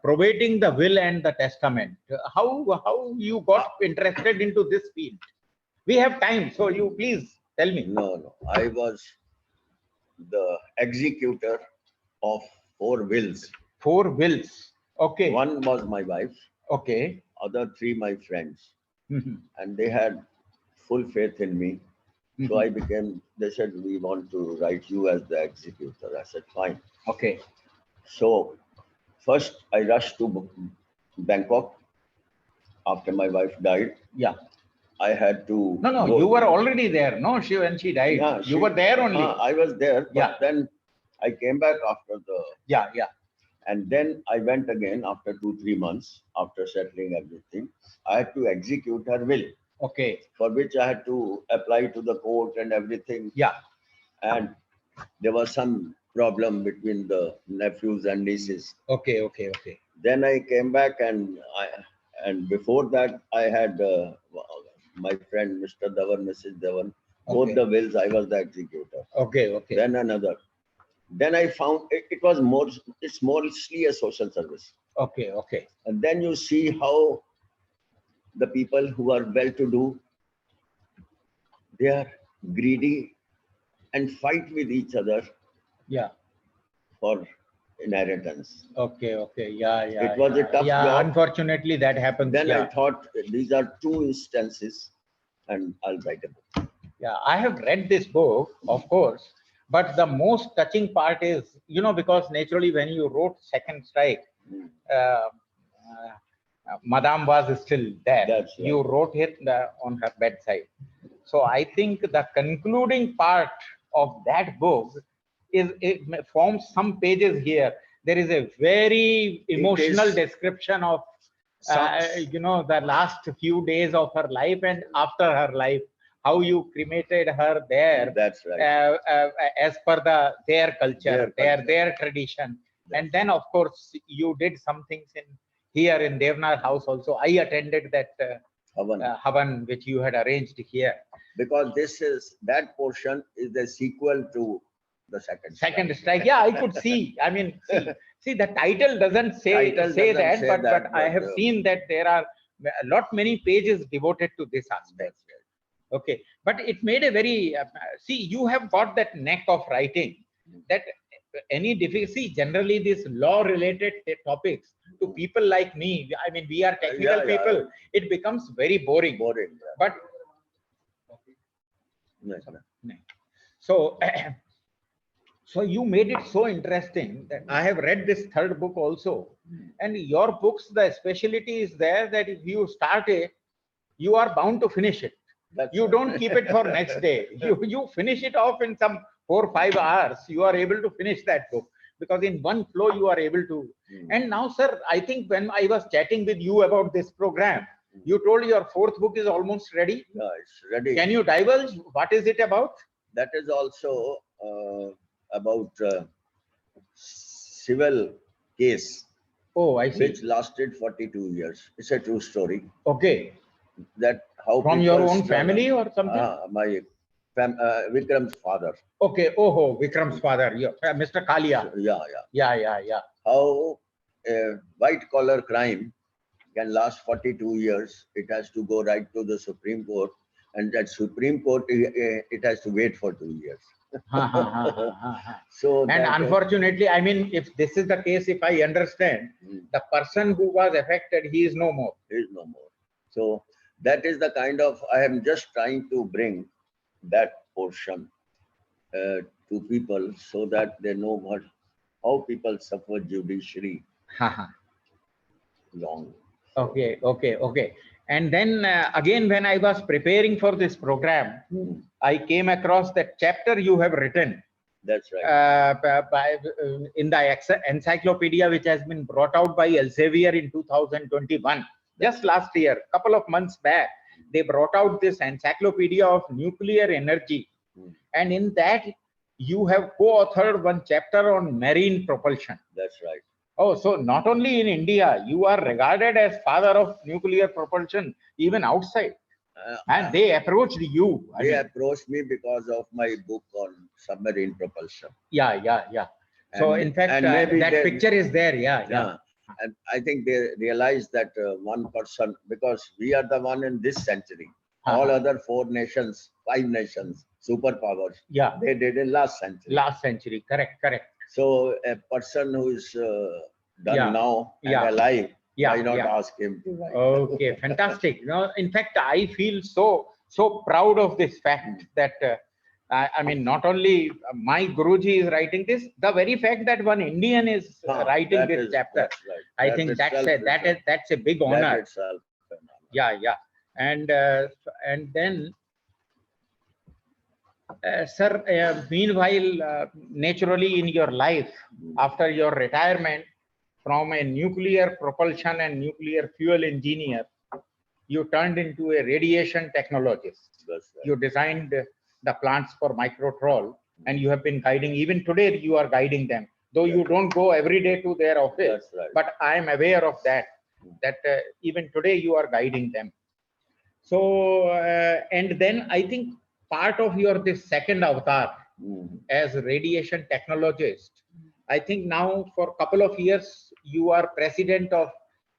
[SPEAKER 2] probating the will and the testament. How you got interested into this field? We have time, so you please tell me.
[SPEAKER 4] No. I was the executor of 4 wills.
[SPEAKER 2] 4 wills. Okay.
[SPEAKER 4] One was my wife.
[SPEAKER 2] Okay.
[SPEAKER 4] Other 3 my friends. And they had full faith in me. So I became, they said, we want to write you as the executor. I said, fine.
[SPEAKER 2] Okay.
[SPEAKER 4] So first I rushed to Bangkok after my wife died,
[SPEAKER 2] Yeah.
[SPEAKER 4] I had to.
[SPEAKER 2] No,
[SPEAKER 4] go-
[SPEAKER 2] you were already there. No, when she died.
[SPEAKER 4] Yeah,
[SPEAKER 2] You were there only.
[SPEAKER 4] I was there, but
[SPEAKER 2] Yeah.
[SPEAKER 4] then I came back after the.
[SPEAKER 2] Yeah, yeah.
[SPEAKER 4] And then I went again after 2-3 months after settling everything. I had to execute her will,
[SPEAKER 2] Okay.
[SPEAKER 4] for which I had to apply to the court and everything.
[SPEAKER 2] Yeah.
[SPEAKER 4] And there was some problem between the nephews and nieces.
[SPEAKER 2] Okay, okay, okay.
[SPEAKER 4] Then I came back, and before that I had my friend Mr. Dhawan, Mrs. Dhawan, both
[SPEAKER 2] Okay.
[SPEAKER 4] the wills I was the executor.
[SPEAKER 2] Okay, okay.
[SPEAKER 4] Then another. Then I found it was more. It's mostly a social service.
[SPEAKER 2] Okay, okay.
[SPEAKER 4] And then you see how the people who are well-to-do, they are greedy and fight with each other
[SPEAKER 2] Yeah.
[SPEAKER 4] for inheritance.
[SPEAKER 2] Okay, okay. Yeah, yeah.
[SPEAKER 4] It was a
[SPEAKER 2] yeah.
[SPEAKER 4] tough
[SPEAKER 2] Yeah,
[SPEAKER 4] job.
[SPEAKER 2] unfortunately that happens.
[SPEAKER 4] Then
[SPEAKER 2] Yeah.
[SPEAKER 4] I thought these are two instances, and I'll write a book.
[SPEAKER 2] Yeah, I have read this book, of course, but the most touching part is, because naturally when you wrote Second Strike,
[SPEAKER 4] Mm.
[SPEAKER 2] Madame was still there.
[SPEAKER 4] That's right.
[SPEAKER 2] You wrote it on her bedside. So I think the concluding part of that book it forms some pages here. There is a very emotional
[SPEAKER 4] is
[SPEAKER 2] description of,
[SPEAKER 4] Sucks.
[SPEAKER 2] the last few days of her life and after her life, how you cremated her there.
[SPEAKER 4] That's right.
[SPEAKER 2] As per their culture,
[SPEAKER 4] Their culture.
[SPEAKER 2] their tradition. And then of course you did some things here in Devnar house also. I attended that
[SPEAKER 4] Havan.
[SPEAKER 2] Havan which you had arranged here.
[SPEAKER 4] Because that portion is the sequel to the Second
[SPEAKER 2] Strike. Yeah, I could see. I mean, see the title doesn't say
[SPEAKER 4] Title
[SPEAKER 2] say
[SPEAKER 4] doesn't
[SPEAKER 2] that,
[SPEAKER 4] say
[SPEAKER 2] but
[SPEAKER 4] that,
[SPEAKER 2] I have
[SPEAKER 4] but,
[SPEAKER 2] seen that there are many pages devoted to this aspect.
[SPEAKER 4] That's right.
[SPEAKER 2] Okay, but it made a very see, you have got that knack of writing that any difficulty, generally these law related topics to people like me, I mean we are technical
[SPEAKER 4] Yeah, yeah.
[SPEAKER 2] people, it becomes very boring.
[SPEAKER 4] Boring.
[SPEAKER 2] But
[SPEAKER 4] Yes,
[SPEAKER 2] so so you made it so interesting that I have read this third book also, and your books, the speciality is there that if you start it, you are bound to finish it.
[SPEAKER 4] That's
[SPEAKER 2] You
[SPEAKER 4] right.
[SPEAKER 2] don't keep it for next day. You finish it off in some 4 or 5 hours. You are able to finish that book because in one flow you are able to. And now, sir, I think when I was chatting with you about this program, you told your fourth book is almost ready.
[SPEAKER 4] Yeah, it's ready.
[SPEAKER 2] Can you divulge what is it about?
[SPEAKER 4] That is also about civil case
[SPEAKER 2] Oh, I see.
[SPEAKER 4] which lasted 42 years. It's a true story.
[SPEAKER 2] Okay.
[SPEAKER 4] That how
[SPEAKER 2] From your
[SPEAKER 4] people
[SPEAKER 2] own family or something?
[SPEAKER 4] my Vikram's father.
[SPEAKER 2] Okay. Oh, Vikram's father. Yeah. Mr. Kalia.
[SPEAKER 4] Yeah.
[SPEAKER 2] Yeah.
[SPEAKER 4] How a white collar crime can last 42 years. It has to go right to the Supreme Court, and that Supreme Court it has to wait for 2 years. So
[SPEAKER 2] And
[SPEAKER 4] that,
[SPEAKER 2] unfortunately, I mean, if this is the case, if I understand, the person who was affected, he is no more.
[SPEAKER 4] there is no more. So that is the kind of, I am just trying to bring that portion to people so that they know how people suffer judiciary long.
[SPEAKER 2] Okay. And then again, when I was preparing for this program, I came across that chapter you have written
[SPEAKER 4] That's right.
[SPEAKER 2] in the encyclopedia, which has been brought out by Elsevier in 2021. Just last year, couple of months back, they brought out this encyclopedia of nuclear energy. And in that, you have co-authored one chapter on marine propulsion.
[SPEAKER 4] That's right.
[SPEAKER 2] Oh, so not only in India, you are regarded as father of nuclear propulsion, even outside. And they approached you. I
[SPEAKER 4] They
[SPEAKER 2] mean,
[SPEAKER 4] approached me because of my book on submarine propulsion.
[SPEAKER 2] yeah. So
[SPEAKER 4] And-
[SPEAKER 2] in fact,
[SPEAKER 4] and maybe
[SPEAKER 2] that
[SPEAKER 4] they-
[SPEAKER 2] picture is there. Yeah.
[SPEAKER 4] And I think they realized that one person, because we are the one in this century, all other 4 nations, 5 nations, superpowers,
[SPEAKER 2] Yeah.
[SPEAKER 4] they did in last century.
[SPEAKER 2] Last century. Correct.
[SPEAKER 4] So a person who is done
[SPEAKER 2] Yeah.
[SPEAKER 4] now and
[SPEAKER 2] Yeah.
[SPEAKER 4] alive,
[SPEAKER 2] Yeah.
[SPEAKER 4] why not
[SPEAKER 2] yeah.
[SPEAKER 4] ask him to write?
[SPEAKER 2] Okay, fantastic. In fact, I feel so proud of this fact that I mean, not only my Guruji is writing this, the very fact that one Indian is writing
[SPEAKER 4] That
[SPEAKER 2] this
[SPEAKER 4] is-
[SPEAKER 2] chapter.
[SPEAKER 4] that's right.
[SPEAKER 2] I
[SPEAKER 4] That
[SPEAKER 2] think
[SPEAKER 4] itself
[SPEAKER 2] that's a big
[SPEAKER 4] that
[SPEAKER 2] honor.
[SPEAKER 4] itself,
[SPEAKER 2] Yeah, yeah. And then, sir, meanwhile, naturally in your life, after your retirement from a nuclear propulsion and nuclear fuel engineer, you turned into a radiation technologist.
[SPEAKER 4] That's right.
[SPEAKER 2] You designed the plants for microtrol, and you have been guiding. Even today, you are guiding them, though you don't go every day to their office.
[SPEAKER 4] That's right.
[SPEAKER 2] But I am aware of that. That even today you are guiding them. So, and then I think part of your this second avatar as a radiation technologist, I think now for a couple of years you are president of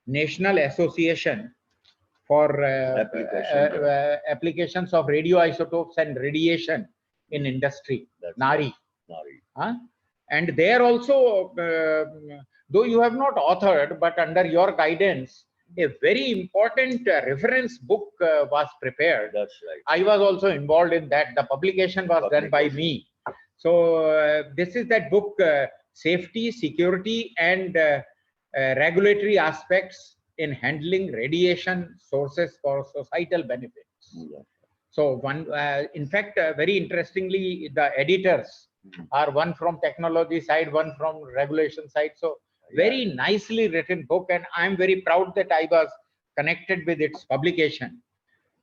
[SPEAKER 2] National Association for applications of radioisotopes and radiation in industry,
[SPEAKER 4] That's
[SPEAKER 2] NARI.
[SPEAKER 4] Nari.
[SPEAKER 2] Huh? And there also, though you have not authored, but under your guidance, a very important reference book was prepared.
[SPEAKER 4] That's right.
[SPEAKER 2] I was also involved in that. The publication was done by me. So this is that book, Safety, Security, and Regulatory Aspects in Handling Radiation Sources for Societal Benefits.
[SPEAKER 4] Yeah.
[SPEAKER 2] So one, in fact, very interestingly, the editors are one from technology side, one from regulation side. So very nicely written book, and I'm very proud that I was connected with its publication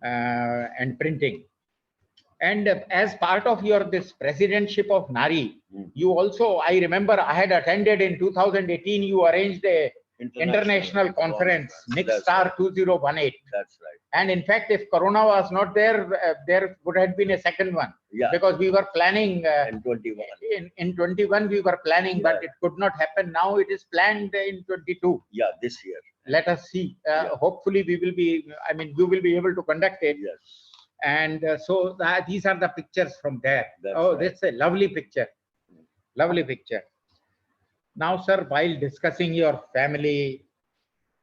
[SPEAKER 2] and printing. And as part of your this presidentship of NARI, you also, I remember I had attended in 2018, you arranged a international conference, Nixstar 2018.
[SPEAKER 4] That's right.
[SPEAKER 2] And in fact, if Corona was not there, there would have been a second one.
[SPEAKER 4] Yeah.
[SPEAKER 2] Because we were planning
[SPEAKER 4] And 21.
[SPEAKER 2] in 21, we were planning, but it could not happen. Now it is planned in 22.
[SPEAKER 4] Yeah, this year.
[SPEAKER 2] Let us see. Hopefully, we will be, I mean, you will be able to conduct it.
[SPEAKER 4] Yes.
[SPEAKER 2] And so these are the pictures from there.
[SPEAKER 4] That's
[SPEAKER 2] Oh,
[SPEAKER 4] right.
[SPEAKER 2] that's a lovely picture. Lovely picture. Now, sir, while discussing your family,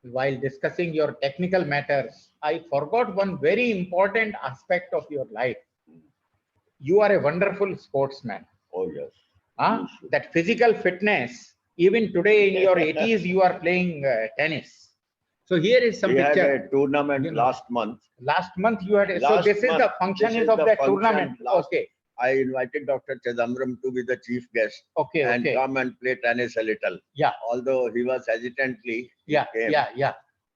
[SPEAKER 2] while discussing your technical matters, I forgot one very important aspect of your life. You are a wonderful sportsman.
[SPEAKER 4] Oh, yes.
[SPEAKER 2] Huh?
[SPEAKER 4] Yes.
[SPEAKER 2] That physical fitness, even today in your 80s, you are playing tennis. So here is some
[SPEAKER 4] We had
[SPEAKER 2] picture.
[SPEAKER 4] a tournament
[SPEAKER 2] You know.
[SPEAKER 4] last month.
[SPEAKER 2] Last month you had, so
[SPEAKER 4] Last
[SPEAKER 2] this is the
[SPEAKER 4] month.
[SPEAKER 2] function
[SPEAKER 4] This
[SPEAKER 2] is
[SPEAKER 4] is
[SPEAKER 2] of
[SPEAKER 4] the
[SPEAKER 2] that
[SPEAKER 4] function
[SPEAKER 2] tournament.
[SPEAKER 4] last-
[SPEAKER 2] Okay,
[SPEAKER 4] I invited Dr. Chidambaram to be the chief guest
[SPEAKER 2] okay,
[SPEAKER 4] and
[SPEAKER 2] okay.
[SPEAKER 4] come and play tennis a little.
[SPEAKER 2] Yeah.
[SPEAKER 4] Although he was hesitantly, he
[SPEAKER 2] Yeah,
[SPEAKER 4] came.
[SPEAKER 2] yeah.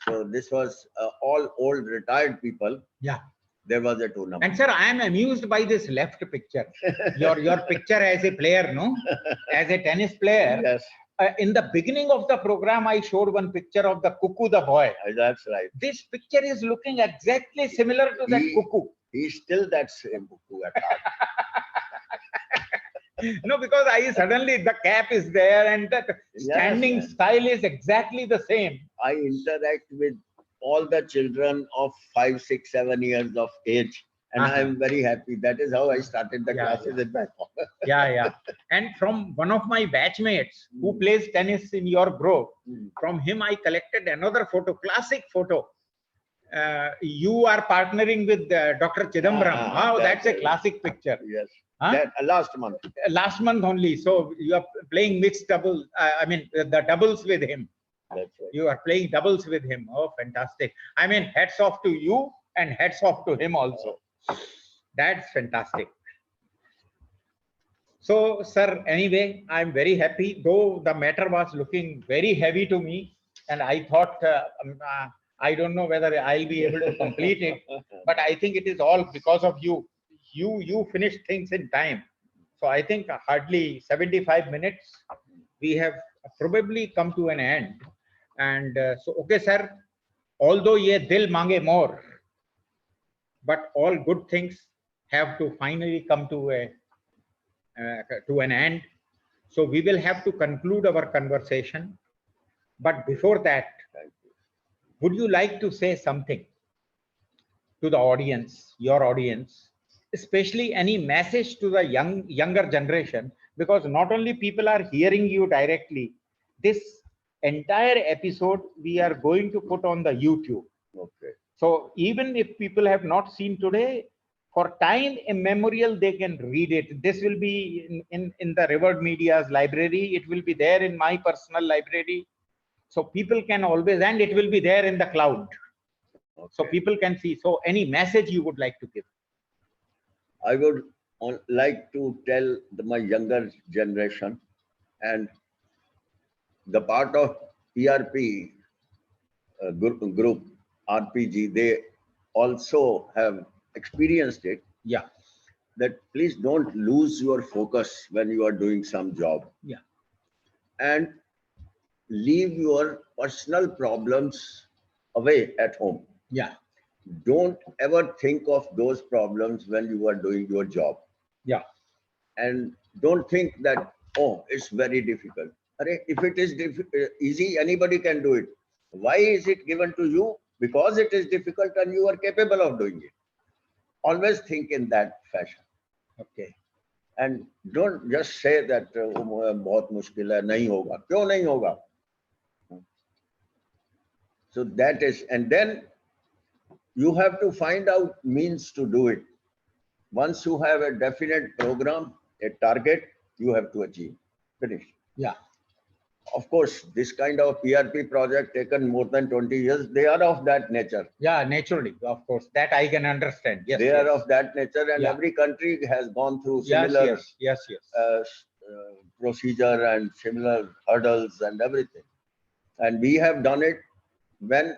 [SPEAKER 4] So this was all old retired people.
[SPEAKER 2] Yeah.
[SPEAKER 4] There was a tournament.
[SPEAKER 2] And sir, I am amused by this left picture. Your picture as a player, no? As a tennis player.
[SPEAKER 4] Yes,
[SPEAKER 2] In the beginning of the program, I showed one picture of the cuckoo, the boy.
[SPEAKER 4] that's right.
[SPEAKER 2] This picture is looking exactly similar to that
[SPEAKER 4] He-
[SPEAKER 2] cuckoo.
[SPEAKER 4] He's still that same cuckoo at heart.
[SPEAKER 2] No, because I suddenly the cap is there and the standing
[SPEAKER 4] yes.
[SPEAKER 2] style is exactly the same.
[SPEAKER 4] I interact with all the children of 5, 6, 7 years of age. And
[SPEAKER 2] Uh-huh.
[SPEAKER 4] I am very happy. That is how I started the
[SPEAKER 2] Yeah,
[SPEAKER 4] classes at back home.
[SPEAKER 2] Yeah. And from one of my batchmates who plays tennis in your group, from him I collected another photo, classic photo. You are partnering with Dr. Chidambaram.
[SPEAKER 4] Ah,
[SPEAKER 2] Oh, that's a
[SPEAKER 4] that's it.
[SPEAKER 2] classic picture.
[SPEAKER 4] Yes.
[SPEAKER 2] Huh?
[SPEAKER 4] That, last month.
[SPEAKER 2] Last month only. So you are playing mixed double. I mean, the doubles with him.
[SPEAKER 4] That's right.
[SPEAKER 2] You are playing doubles with him. Oh, fantastic. I mean, hats off to you and hats off to him also. That's fantastic. So, sir, anyway, I'm very happy, though the matter was looking very heavy to me. And I thought, I don't know whether I'll be able to complete it, but I think it is all because of you. You finished things in time. So I think hardly 75 minutes, we have probably come to an end. And so, okay, sir, although ye dil mange more, but all good things have to finally come to an end. So we will have to conclude our conversation. But before that, would you like to say something to the audience, your audience, especially any message to the younger generation? Because not only people are hearing you directly, this entire episode we are going to put on the YouTube.
[SPEAKER 4] Okay.
[SPEAKER 2] So even if people have not seen today, for time immemorial, they can read it. This will be in the Revered Media's library. It will be there in my personal library. So people can always, and it will be there in the cloud. so
[SPEAKER 4] Okay.
[SPEAKER 2] people can see. So any message you would like to give?
[SPEAKER 4] I would like to tell my younger generation and the part of ERP group RPG, they also have experienced it,
[SPEAKER 2] Yeah,
[SPEAKER 4] that please don't lose your focus when you are doing some job,
[SPEAKER 2] yeah,
[SPEAKER 4] and leave your personal problems away at home.
[SPEAKER 2] yeah,
[SPEAKER 4] Don't ever think of those problems when you are doing your job.
[SPEAKER 2] yeah,
[SPEAKER 4] And don't think that, oh, it's very difficult. If it is easy, anybody can do it. Why is it given to you? Because it is difficult and you are capable of doing it. Always think in that fashion.
[SPEAKER 2] okay,
[SPEAKER 4] And don't just say that बहुत मुश्किल है, नहीं होगा. क्यों नहीं होगा? So that is, and then you have to find out means to do it. Once you have a definite program, a target, you have to achieve. Finish.
[SPEAKER 2] yeah,
[SPEAKER 4] Of course, this kind of PRP project taken more than 20 years, they are of that nature.
[SPEAKER 2] yeah, naturally, of course, that I can understand. Yes,
[SPEAKER 4] They
[SPEAKER 2] yes.
[SPEAKER 4] are of that nature, and
[SPEAKER 2] Yeah.
[SPEAKER 4] every country has gone through
[SPEAKER 2] Yes,
[SPEAKER 4] similar
[SPEAKER 2] yes, yes, yes.
[SPEAKER 4] procedure and similar hurdles and everything. And we have done it when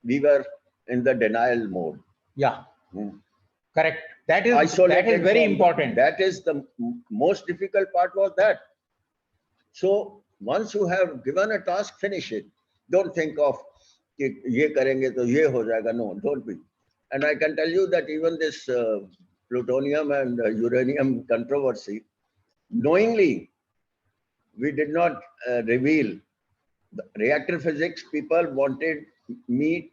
[SPEAKER 4] we were in the denial mode.
[SPEAKER 2] Yeah,
[SPEAKER 4] Hmm.
[SPEAKER 2] correct. That is
[SPEAKER 4] Isolated
[SPEAKER 2] very
[SPEAKER 4] from-
[SPEAKER 2] important.
[SPEAKER 4] That is the most difficult part was that. So once you have given a task, finish it. Don't think of कि ये करेंगे तो ये हो जाएगा. No, don't be. And I can tell you that even this plutonium and uranium controversy, knowingly, we did not reveal. The reactor physics people wanted me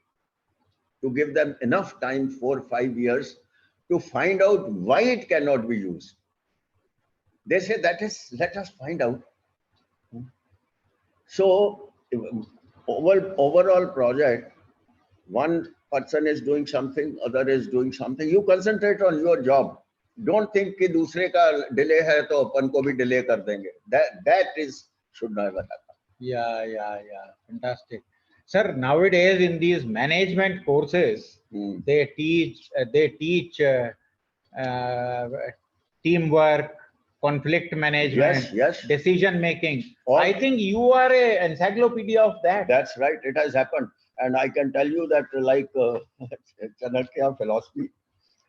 [SPEAKER 4] to give them enough time, 4 or 5 years, to find out why it cannot be used. They say that is, let us find out. So overall project, one person is doing something, other is doing something. You concentrate on your job. Don't think कि दूसरे का delay है तो अपन को भी delay कर देंगे. That is should never happen.
[SPEAKER 2] Yeah, yeah, yeah. Fantastic. Sir, nowadays in these management courses, they teach teamwork, conflict management,
[SPEAKER 4] Yes.
[SPEAKER 2] decision making.
[SPEAKER 4] All-
[SPEAKER 2] I think you are a encyclopedia of that.
[SPEAKER 4] That's right. It has happened. And I can tell you that like Chanakya philosophy,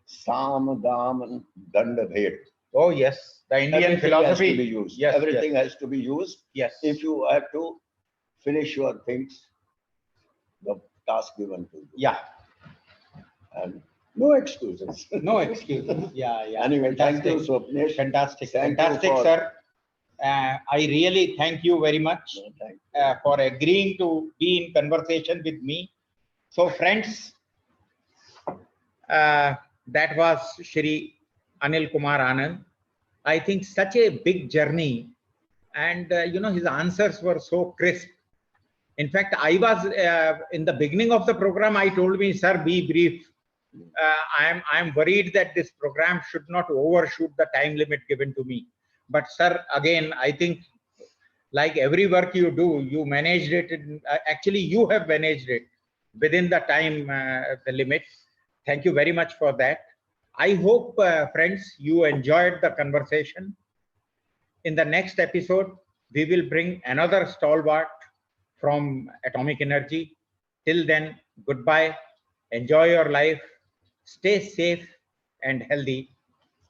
[SPEAKER 4] Sam, Dam, and Danda Bhed.
[SPEAKER 2] Oh yes, the Indian
[SPEAKER 4] Everything
[SPEAKER 2] philosophy.
[SPEAKER 4] has to be used.
[SPEAKER 2] Yes,
[SPEAKER 4] Everything has to be used.
[SPEAKER 2] Yes.
[SPEAKER 4] If you have to finish your things, the task given to you.
[SPEAKER 2] Yeah.
[SPEAKER 4] And no excuses.
[SPEAKER 2] No excuse. Yeah, yeah.
[SPEAKER 4] Anyway, thank you,
[SPEAKER 2] Fantastic.
[SPEAKER 4] Swapnesh.
[SPEAKER 2] Fantastic.
[SPEAKER 4] Thank you
[SPEAKER 2] Fantastic,
[SPEAKER 4] for-
[SPEAKER 2] sir. I really thank you very much
[SPEAKER 4] No, thank you.
[SPEAKER 2] for agreeing to be in conversation with me. So friends, that was Shri Anil Kumar Anand. I think such a big journey, and his answers were so crisp. In fact, I was in the beginning of the program, I told me, sir, be brief. I'm worried that this program should not overshoot the time limit given to me. But sir, again, I think like every work you do, you managed it. Actually, you have managed it within the time, the limit. Thank you very much for that. I hope, friends, you enjoyed the conversation. In the next episode, we will bring another stalwart from Atomic Energy. Till then, goodbye. Enjoy your life. Stay safe and healthy.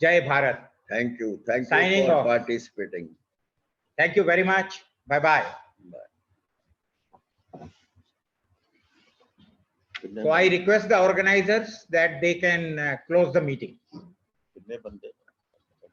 [SPEAKER 2] Jai Bharat.
[SPEAKER 4] Thank you. Thank
[SPEAKER 2] Signing
[SPEAKER 4] you for
[SPEAKER 2] off.
[SPEAKER 4] participating.
[SPEAKER 2] Thank you very much. Bye-bye.
[SPEAKER 4] Bye.
[SPEAKER 2] So I request the organizers that they can close the meeting.
[SPEAKER 4] कितने बंदे